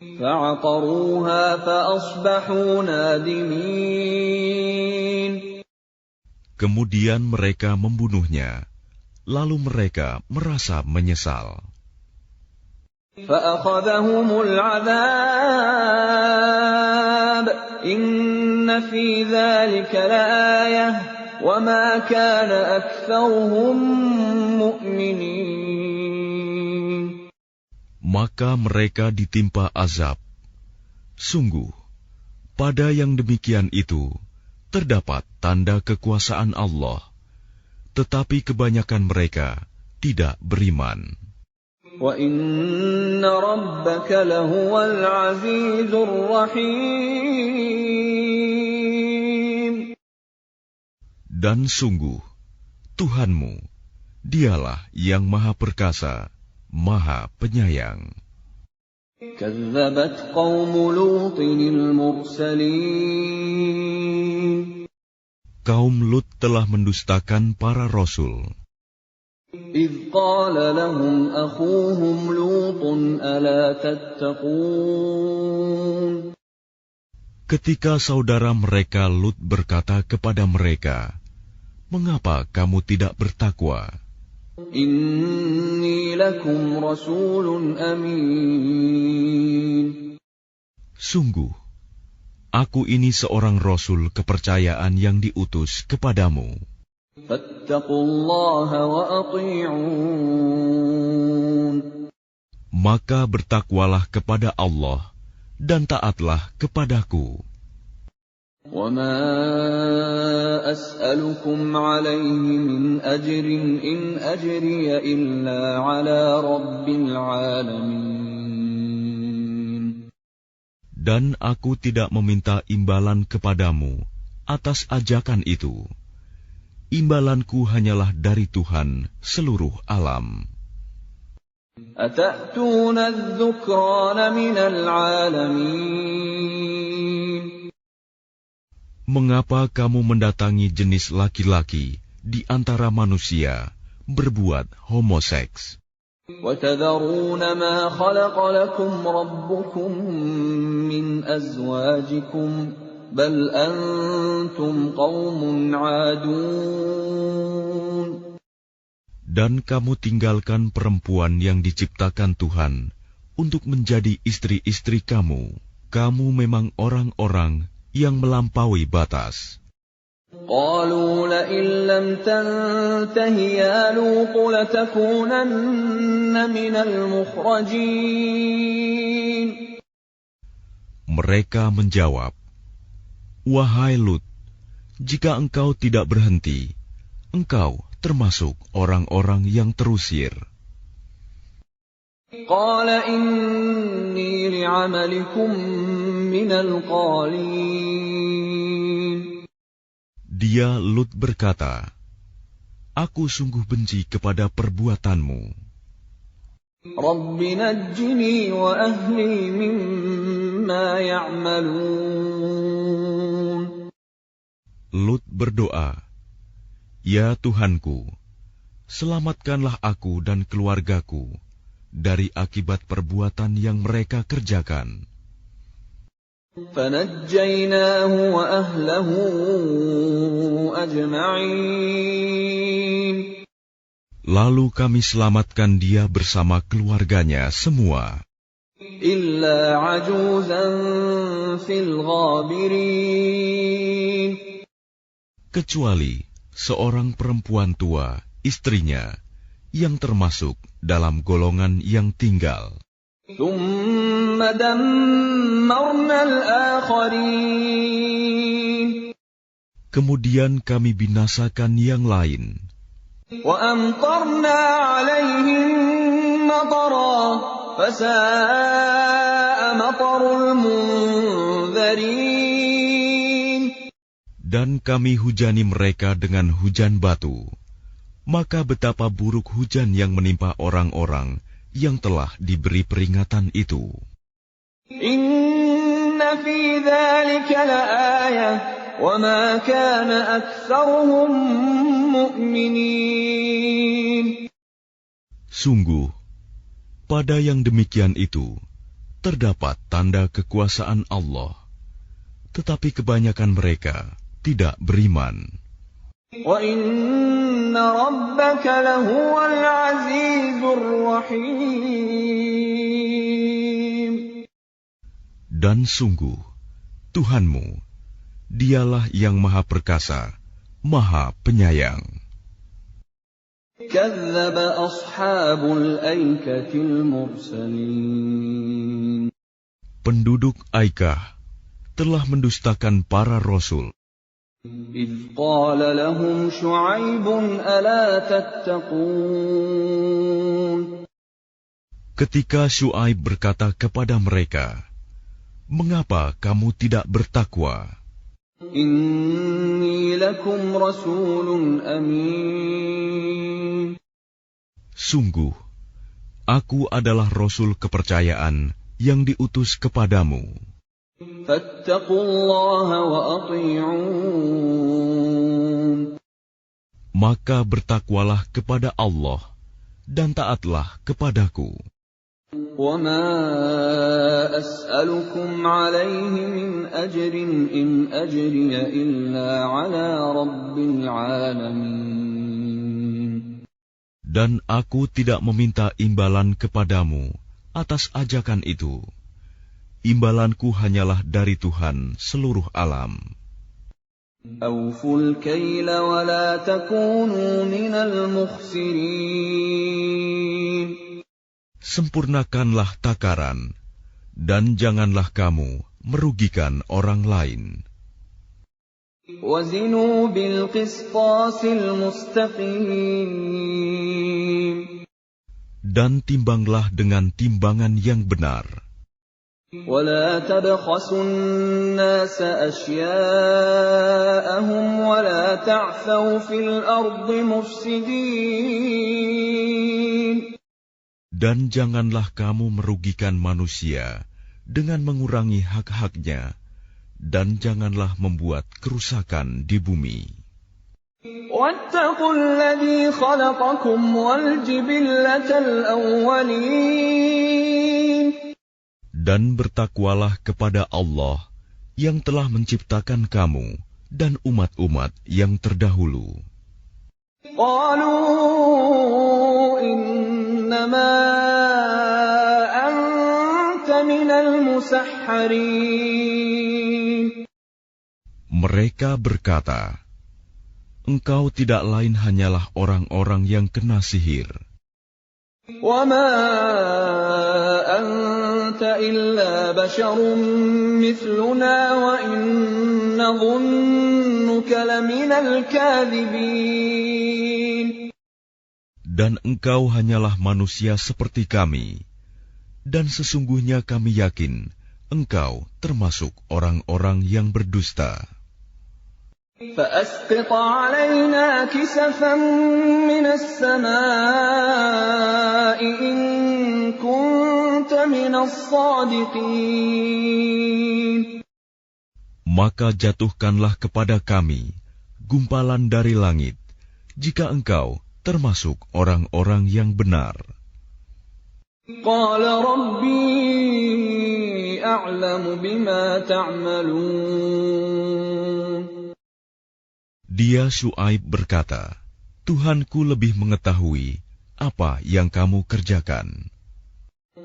فَعَقَرُوهَا فَأَصْبَحُوا نَادِمِينَ. Kemudian mereka membunuhnya, lalu mereka merasa menyesal. فَأَخَذَهُمُ الْعَذَابُ إِنَّ فِي ذَلِكَ لَآيَةً وَمَا كَانَ أَكْثَرُهُم مُؤْمِنِينَ. Maka mereka ditimpa azab. Sungguh, pada yang demikian itu terdapat tanda kekuasaan Allah, tetapi kebanyakan mereka tidak beriman. وَإِنَّ رَبَّكَ لَهُوَ الْعَزِيزُ الرَّحِيمُ. Dan sungguh, Tuhanmu, dialah yang Maha Perkasa, Maha Penyayang. كَذَّبَتْ قَوْمُ لُوطٍ الْمُرْسَلِينَ. Kaum Lut telah mendustakan para rasul. إِذْ قَالَ لَهُمْ أَخُوهُمْ لُوطٌ أَلَا تَتَّقُونَ. Ketika saudara mereka Lut berkata kepada mereka, "Mengapa kamu tidak bertakwa? إِنِّي لَكُمْ رَسُولٌ أَمِينٌ. Sungguh, aku ini seorang rasul kepercayaan yang diutus kepadamu. فَاتَّقُوا اللَّهَ وَأَطِيعُونِ. Maka bertakwalah kepada Allah dan taatlah kepadaku. وَمَا أَسْأَلُكُمْ عَلَيْهِ مِنْ أَجْرٍ إِنْ أَجْرِيَ إِلَّا عَلَى رَبِّ الْعَالَمِينَ. Dan aku tidak meminta imbalan kepadamu atas ajakan itu. Imbalanku hanyalah dari Tuhan seluruh alam. أَتَأْتُونَ الذُّكْرَانَ مِنَ الْعَالَمِينَ. Mengapa kamu mendatangi jenis laki-laki di antara manusia berbuat homoseks? وَتَذَرُونَ مَا خَلَقَ لَكُمْ رَبُّكُم مِّنْ أَزْوَاجِكُمْ بَلْ أَنْتُمْ قَوْمٌ عَادُونَ. Dan kamu tinggalkan perempuan yang diciptakan Tuhan untuk menjadi istri-istri kamu. Kamu memang orang-orang yang melampaui batas. قَالُوا لَئِن لَّمْ تَنْتَهِ يَا لُوطُ لَتَكُونَنَّ مِنَ الْمُخْرَجِينَ. Mereka menjawab, "Wahai Lut, jika engkau tidak berhenti, engkau termasuk orang-orang yang terusir." قَالَ إِنِّي لِعَمَلِكُم مِّنَ الْقَالِينَ. Dia Lut berkata, "Aku sungguh benci kepada perbuatanmu. رَبِّ نَجِّنِي وَأَهْلِي مِمَّا يَعْمَلُونَ. Lut berdoa, "Ya Tuhanku, selamatkanlah aku dan keluargaku dari akibat perbuatan yang mereka kerjakan." فَنَجَّيْنَاهُ وَأَهْلَهُ أَجْمَعِينَ. Lalu kami selamatkan dia bersama keluarganya semua, إِلَّا عَجُوزًا فِي الْغَابِرِينَ. kecuali seorang perempuan tua, istrinya, yang termasuk dalam golongan yang tinggal. ثُمَّ دَمَّرْنَا الْآخَرِينَ. Kemudian kami binasakan yang lain. وَأَمْطَرْنَا عَلَيْهِم مَّطَرًا فَسَاءَ مَطَرُ الْمُنذَرِينَ. Dan kami hujani mereka dengan hujan batu. Maka betapa buruk hujan yang menimpa orang-orang yang telah diberi peringatan itu. إِنَّ في ذلك لآية وما كان أكثرهم مؤمنين. Sungguh, pada yang demikian itu terdapat tanda kekuasaan Allah, tetapi kebanyakan mereka tidak beriman. وَإِنَّ رَبَّكَ لَهُوَ الْعَزِيزُ الرَّحِيمُ. Dan sungguh, Tuhanmu, Dialah yang Maha Perkasa, Maha Penyayang. كَذَّبَ أَصْحَابُ الْأَيْكَةِ الْمُرْسَلِينَ. Penduduk Aikah telah mendustakan para rasul. إِذْ قَالَ لَهُمْ شُعَيْبٌ أَلَا تَتَّقُونَ. Ketika Syuaib berkata kepada mereka, "Mengapa kamu tidak bertakwa? إِنِّي لَكُمْ رَسُولٌ أَمِينٌ. Sungguh, aku adalah Rasul kepercayaan yang diutus kepadamu. فَاتَّقُوا اللَّهَ وَأَطِيعُونِ. Maka bertakwalah kepada Allah dan taatlah kepadaku. وَمَا أَسْأَلُكُمْ عَلَيْهِ مِنْ أَجْرٍ إِنْ أَجْرِيَ إِلَّا عَلَى رَبِّ الْعَالَمِينَ. Dan aku tidak meminta imbalan kepadamu atas ajakan itu. Imbalanku hanyalah dari Tuhan seluruh alam. أَوْفُوا الْكَيْلَ وَلَا تَكُونُوا مِنَ الْمُخْسِرِينَ. Sempurnakanlah takaran, dan janganlah kamu merugikan orang lain. وَزِنُوا بِالْقِسْطَاسِ الْمُسْتَقِيمِ. Dan timbanglah dengan timbangan yang benar. وَلَا تَبْخَسُوا النَّاسَ أَشْيَاءَهُمْ وَلَا تَعْثَوْا فِي الْأَرْضِ مُفْسِدِينَ. Dan janganlah kamu merugikan manusia dengan mengurangi hak-haknya, dan janganlah membuat kerusakan di bumi. وَاتَّقُوا الَّذِي خَلَقَكُمْ وَالْجِبِلَّةَ الْأَوَّلِينَ. Dan bertakwalah kepada Allah yang telah menciptakan kamu dan umat-umat yang terdahulu. قَالُوا إِنَّمَا أَنْتَ مِنَ الْمُسَحَّرِينَ. Mereka berkata, "Engkau tidak lain hanyalah orang-orang yang kena sihir. وَمَا أَنْتَ إِلَّا بَشَرٌ مِثْلُنَا وَإِنْ نَظُنُّكَ لَمِنَ الْكَاذِبِينَ. Dan engkau hanyalah manusia seperti kami, dan sesungguhnya kami yakin engkau termasuk orang-orang yang berdusta. فَأَسْقِطْ عَلَيْنَا كِسَفًا مِّنَ السَّمَاءِ إِن كُنتَ مِنَ الصَّادِقِينَ. Maka jatuhkanlah kepada kami gumpalan dari langit, jika engkau termasuk orang-orang yang benar." قَالَ رَبِّي أَعْلَمُ بِمَا تَعْمَلُونَ. Dia Syuaib berkata, "Tuhanku lebih mengetahui apa yang kamu kerjakan."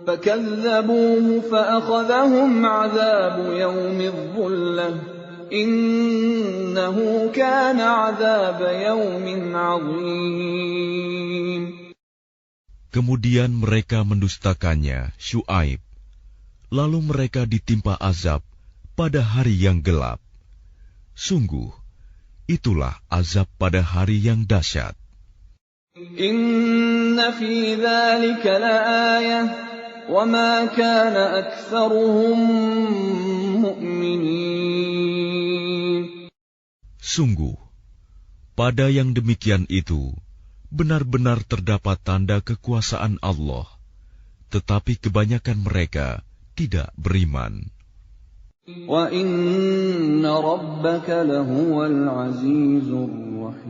فَكَذَّبُوهُ فَأَخَذَهُمْ عَذَابُ يَوْمِ الظُّلَّةِ إِنَّهُ كَانَ عَذَابَ يَوْمٍ عَظِيمٍ. Kemudian mereka mendustakannya, Syuaib. Lalu mereka ditimpa azab pada hari yang gelap. Sungguh, itulah azab pada hari yang dahsyat. Inna fi dzalika laayah wa ma kana aktsaruhum mu'minin. Sungguh, pada yang demikian itu benar-benar terdapat tanda kekuasaan Allah, tetapi kebanyakan mereka tidak beriman. وَإِنَّ رَبَّكَ لَهُوَ الْعَزِيزُ الرَّحِيمُ.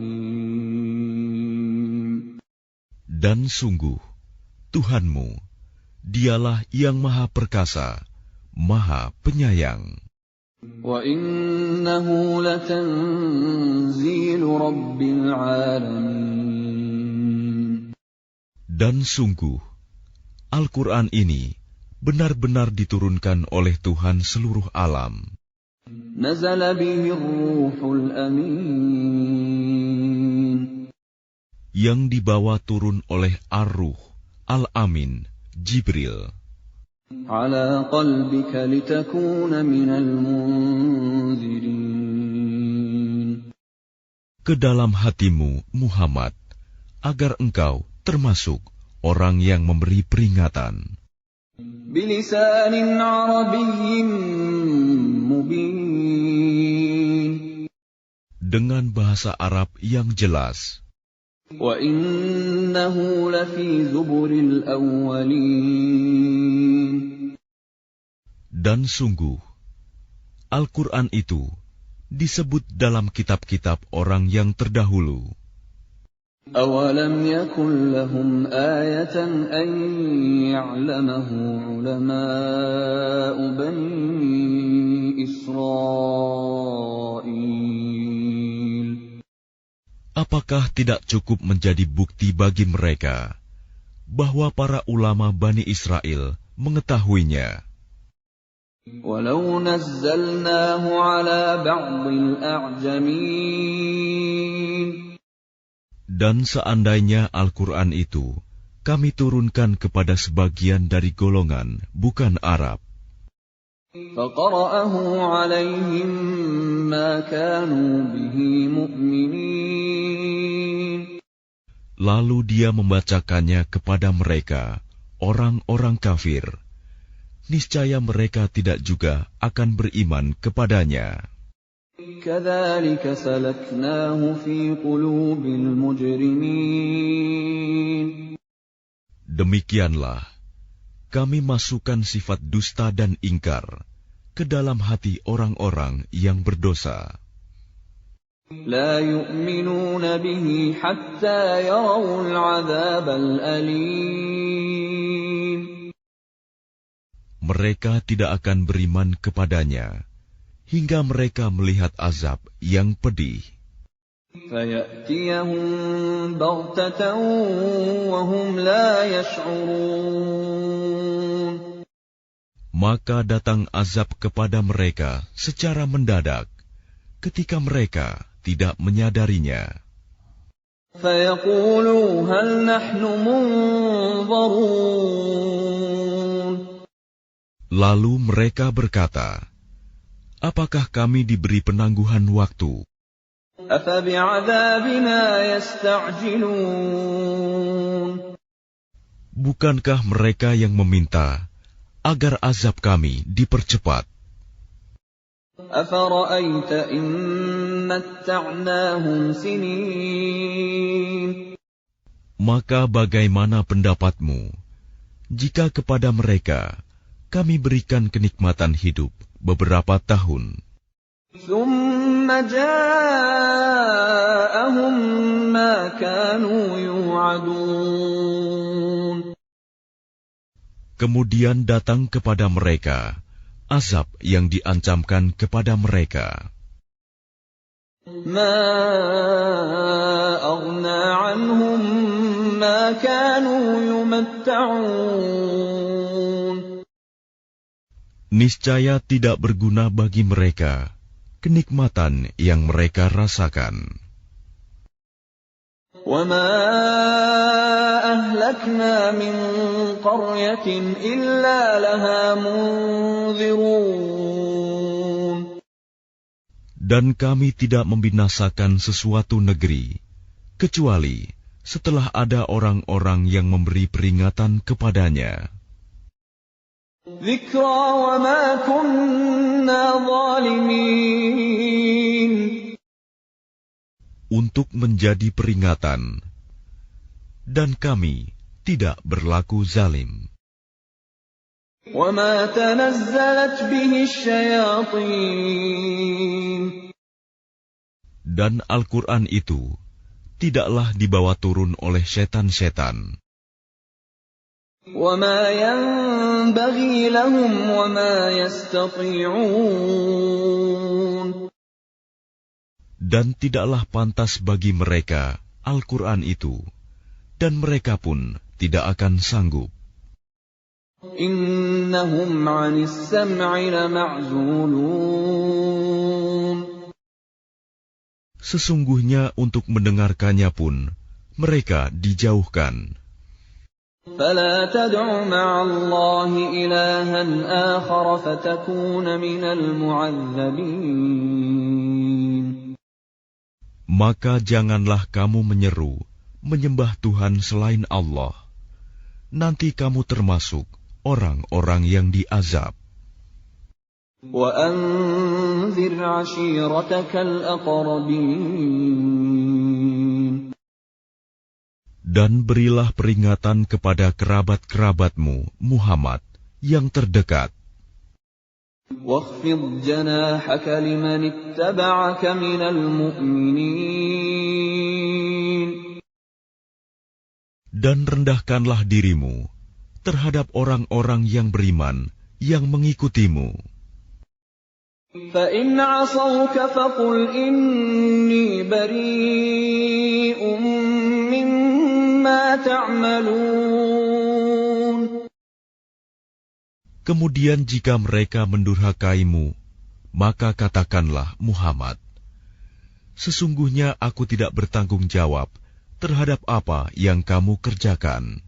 Dan sungguh, Tuhanmu, Dialah yang Maha Perkasa, Maha Penyayang. وَإِنَّهُ لَتَنزِيلُ رَبِّ الْعَالَمِينَ. Dan sungguh, Al-Quran ini benar-benar diturunkan oleh Tuhan seluruh alam. نَزَلَ بِهِ الرُّوحُ الْأَمِينُ. Yang dibawa turun oleh Ar-Ruh, Al-Amin, Jibril. عَلَى قَلْبِكَ لِتَكُونَ مِنَ الْمُنذِرِينَ. Ke dalam hatimu, Muhammad, agar engkau termasuk orang yang memberi peringatan. بِلِسَانٍ عَرَبِيٍّ مُبِينٍ. Dengan bahasa Arab yang jelas. وَإِنَّهُ لَفِي زُبُرِ الْأَوَّلِينَ. Dan sungguh, Al-Quran itu disebut dalam kitab-kitab orang yang terdahulu. أَوَلَمْ يَكُنْ لَهُمْ آيَةً أَنْ يَعْلَمَهُ عُلَمَاءُ بَنِي إِسْرَائِيلَ. Apakah tidak cukup menjadi bukti bagi mereka bahwa para ulama Bani Israel mengetahuinya? وَلَوْ نَزَّلْنَاهُ عَلَى بَعْضِ الْأَعْجَمِينَ. Dan seandainya Al-Quran itu kami turunkan kepada sebagian dari golongan bukan Arab, فَقَرَأَهُ عَلَيْهِمْ مَا كَانُوا بِهِ مُؤْمِنِينَ. lalu dia membacakannya kepada mereka, orang-orang kafir, niscaya mereka tidak juga akan beriman kepadanya. كَذَلِكَ سَلَكْنَاهُ فِي قُلُوبِ الْمُجْرِمِينَ. Demikianlah kami masukkan sifat dusta dan ingkar ke dalam hati orang-orang yang berdosa. لَا يُؤْمِنُونَ بِهِ حَتَّى يَرَوُا الْعَذَابَ الْأَلِيمَ. Mereka tidak akan beriman kepadanya hingga mereka melihat azab yang pedih. فَيَأْتِيَهُم بَغْتَةً وَهُمْ لَا يَشْعُرُونَ. Maka datang azab kepada mereka secara mendadak, ketika mereka tidak menyadarinya. فَيَقُولُوا هَلْ نَحْنُ مُنظَرُونَ. Lalu mereka berkata, apakah kami diberi penangguhan waktu? أَفَبِعَذَابِنَا يَسْتَعْجِلُونَ. Bukankah mereka yang meminta agar azab kami dipercepat? أَفَرَأَيْتَ إِن مَّتَّعْنَاهُمْ سِنِينَ. Maka bagaimana pendapatmu jika kepada mereka kami berikan kenikmatan hidup beberapa tahun? ثُمَّ جَاءَهُم مَّا كَانُوا يُوعَدُونَ. Kemudian datang kepada mereka azab yang diancamkan kepada mereka. مَا أَغْنَىٰ عَنْهُم مَّا كَانُوا يُمَتَّعُونَ. Niscaya tidak berguna bagi mereka kenikmatan yang mereka rasakan. وَمَا أَهْلَكْنَا مِنْ قَرْيَةٍ إِلَّا لَهَا مُنذِرُونَ. Dan kami tidak membinasakan sesuatu negeri, kecuali setelah ada orang-orang yang memberi peringatan kepadanya. ذِكْرَى وَمَا كُنَّا ظَالِمِينَ. Untuk menjadi peringatan, dan kami tidak berlaku zalim. وَمَا تَنَزَّلَتْ بِهِ الشَّيَاطِينُ Dan Al-Quran itu tidaklah dibawa turun oleh setan-setan. وَمَا يَنبَغِي لَهُمْ وَمَا يَسْتَطِيعُونَ Dan tidaklah pantas bagi mereka Al-Quran itu, dan mereka pun tidak akan sanggup. إِنَّهُمْ عَنِ السَّمْعِ لَمَعْزُولُونَ Sesungguhnya untuk mendengarkannya pun mereka dijauhkan. فَلَا تَدْعُ مَعَ اللَّهِ إِلَٰهًا آخَرَ فَتَكُونَ مِنَ الْمُعَذَّبِينَ Maka janganlah kamu menyeru, menyembah Tuhan selain Allah. Nanti kamu termasuk orang-orang yang diazab. وَأَنذِرْ عَشِيرَتَكَ الْأَقْرَبِينَ Dan berilah peringatan kepada kerabat-kerabatmu, Muhammad, yang terdekat. وَاخْفِضْ جَنَاحَكَ لِمَنِ اتَّبَعَكَ مِنَ الْمُؤْمِنِينَ Dan rendahkanlah dirimu terhadap orang-orang yang beriman yang mengikutimu. فَإِنْ عَصَوْكَ فَقُلْ إِنِّي بَرِيءٌ مِّمَّا تَعْمَلُونَ Kemudian jika mereka mendurhakaimu, maka katakanlah, Muhammad, sesungguhnya aku tidak bertanggung jawab terhadap apa yang kamu kerjakan.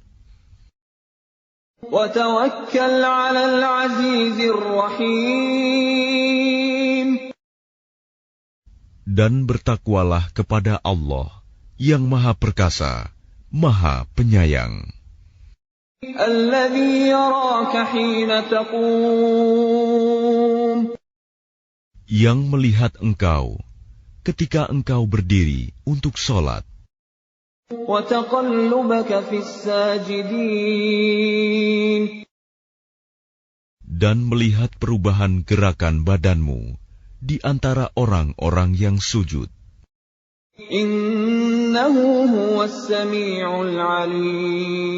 وَتَوَكَّلْ عَلَى الْعَزِيزِ الرَّحِيمِ Dan bertakwalah kepada Allah yang Maha Perkasa, Maha Penyayang. الَّذِي يَرَاكَ حِينَ تَقُومُ Yang melihat engkau ketika engkau berdiri untuk sholat. وَتَقَلُّبَكَ فِي السَّاجِدِينَ Dan melihat perubahan gerakan badanmu di antara orang-orang yang sujud. إِنَّهُ هُوَ السَّمِيعُ الْعَلِيمُ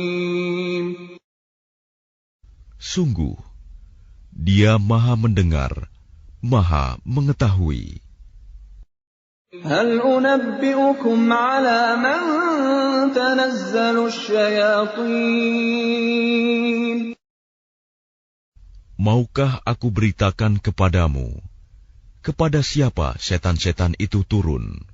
Sungguh, Dia Maha mendengar, Maha mengetahui. هَلْ أُنَبِّئُكُمْ عَلَى مَنْ تَنَزَّلُ الشَّيَاطِينُ Maukah aku beritakan kepadamu, kepada siapa setan-setan itu turun?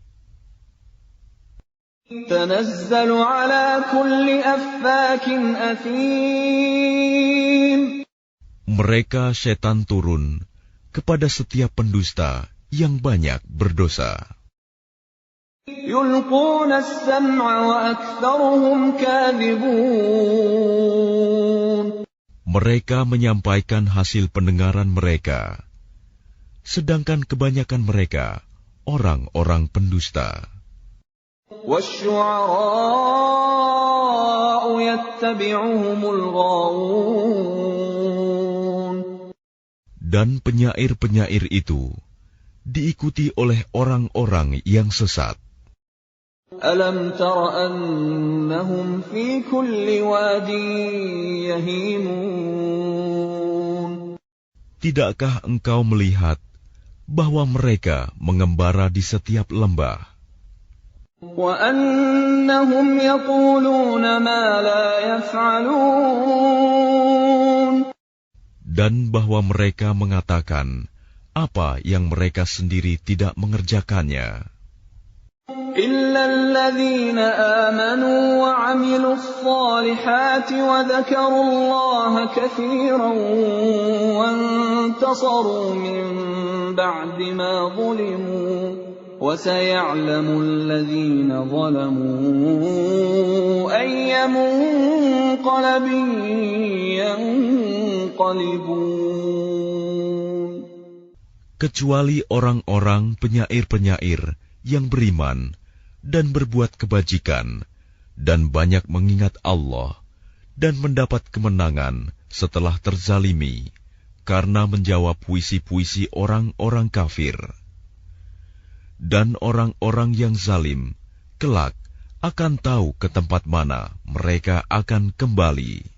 تَنَزَّلُ عَلَى كُلِّ أَفَّاكٍ أَثِيمٍ Mereka setan turun kepada setiap pendusta yang banyak berdosa. يُلْقُونَ السَّمْعَ وَأَكْثَرُهُمْ كَاذِبُونَ Mereka menyampaikan hasil pendengaran mereka, sedangkan kebanyakan mereka orang-orang pendusta. وَالشُّعَرَاءُ يَتَّبِعُهُمُ الْغَاوُونَ Dan penyair-penyair itu diikuti oleh orang-orang yang sesat. أَلَمْ تَرَ أَنَّهُمْ فِي كُلِّ وَادٍ يَهِيمُونَ Tidakkah engkau melihat bahwa mereka mengembara di setiap lembah? وَأَنَّهُمْ يَقُولُونَ مَا لَا يَفْعَلُونَ Dan bahwa mereka mengatakan apa yang mereka sendiri tidak mengerjakannya. إِلَّا الَّذِينَ آمَنُوا وَعَمِلُوا الصَّالِحَاتِ وَذَكَرُوا اللَّهَ كَثِيرًا وَانتَصَرُوا مِن بَعْدِ مَا ظُلِمُوا وَسَيَعْلَمُ الَّذِينَ ظَلَمُوا أَيَّ مُنقَلَبٍ يَنقَلِبُونَ Kecuali orang-orang penyair-penyair yang beriman dan berbuat kebajikan dan banyak mengingat Allah dan mendapat kemenangan setelah terzalimi karena menjawab puisi-puisi orang-orang kafir. Dan orang-orang yang zalim kelak akan tahu ke tempat mana mereka akan kembali.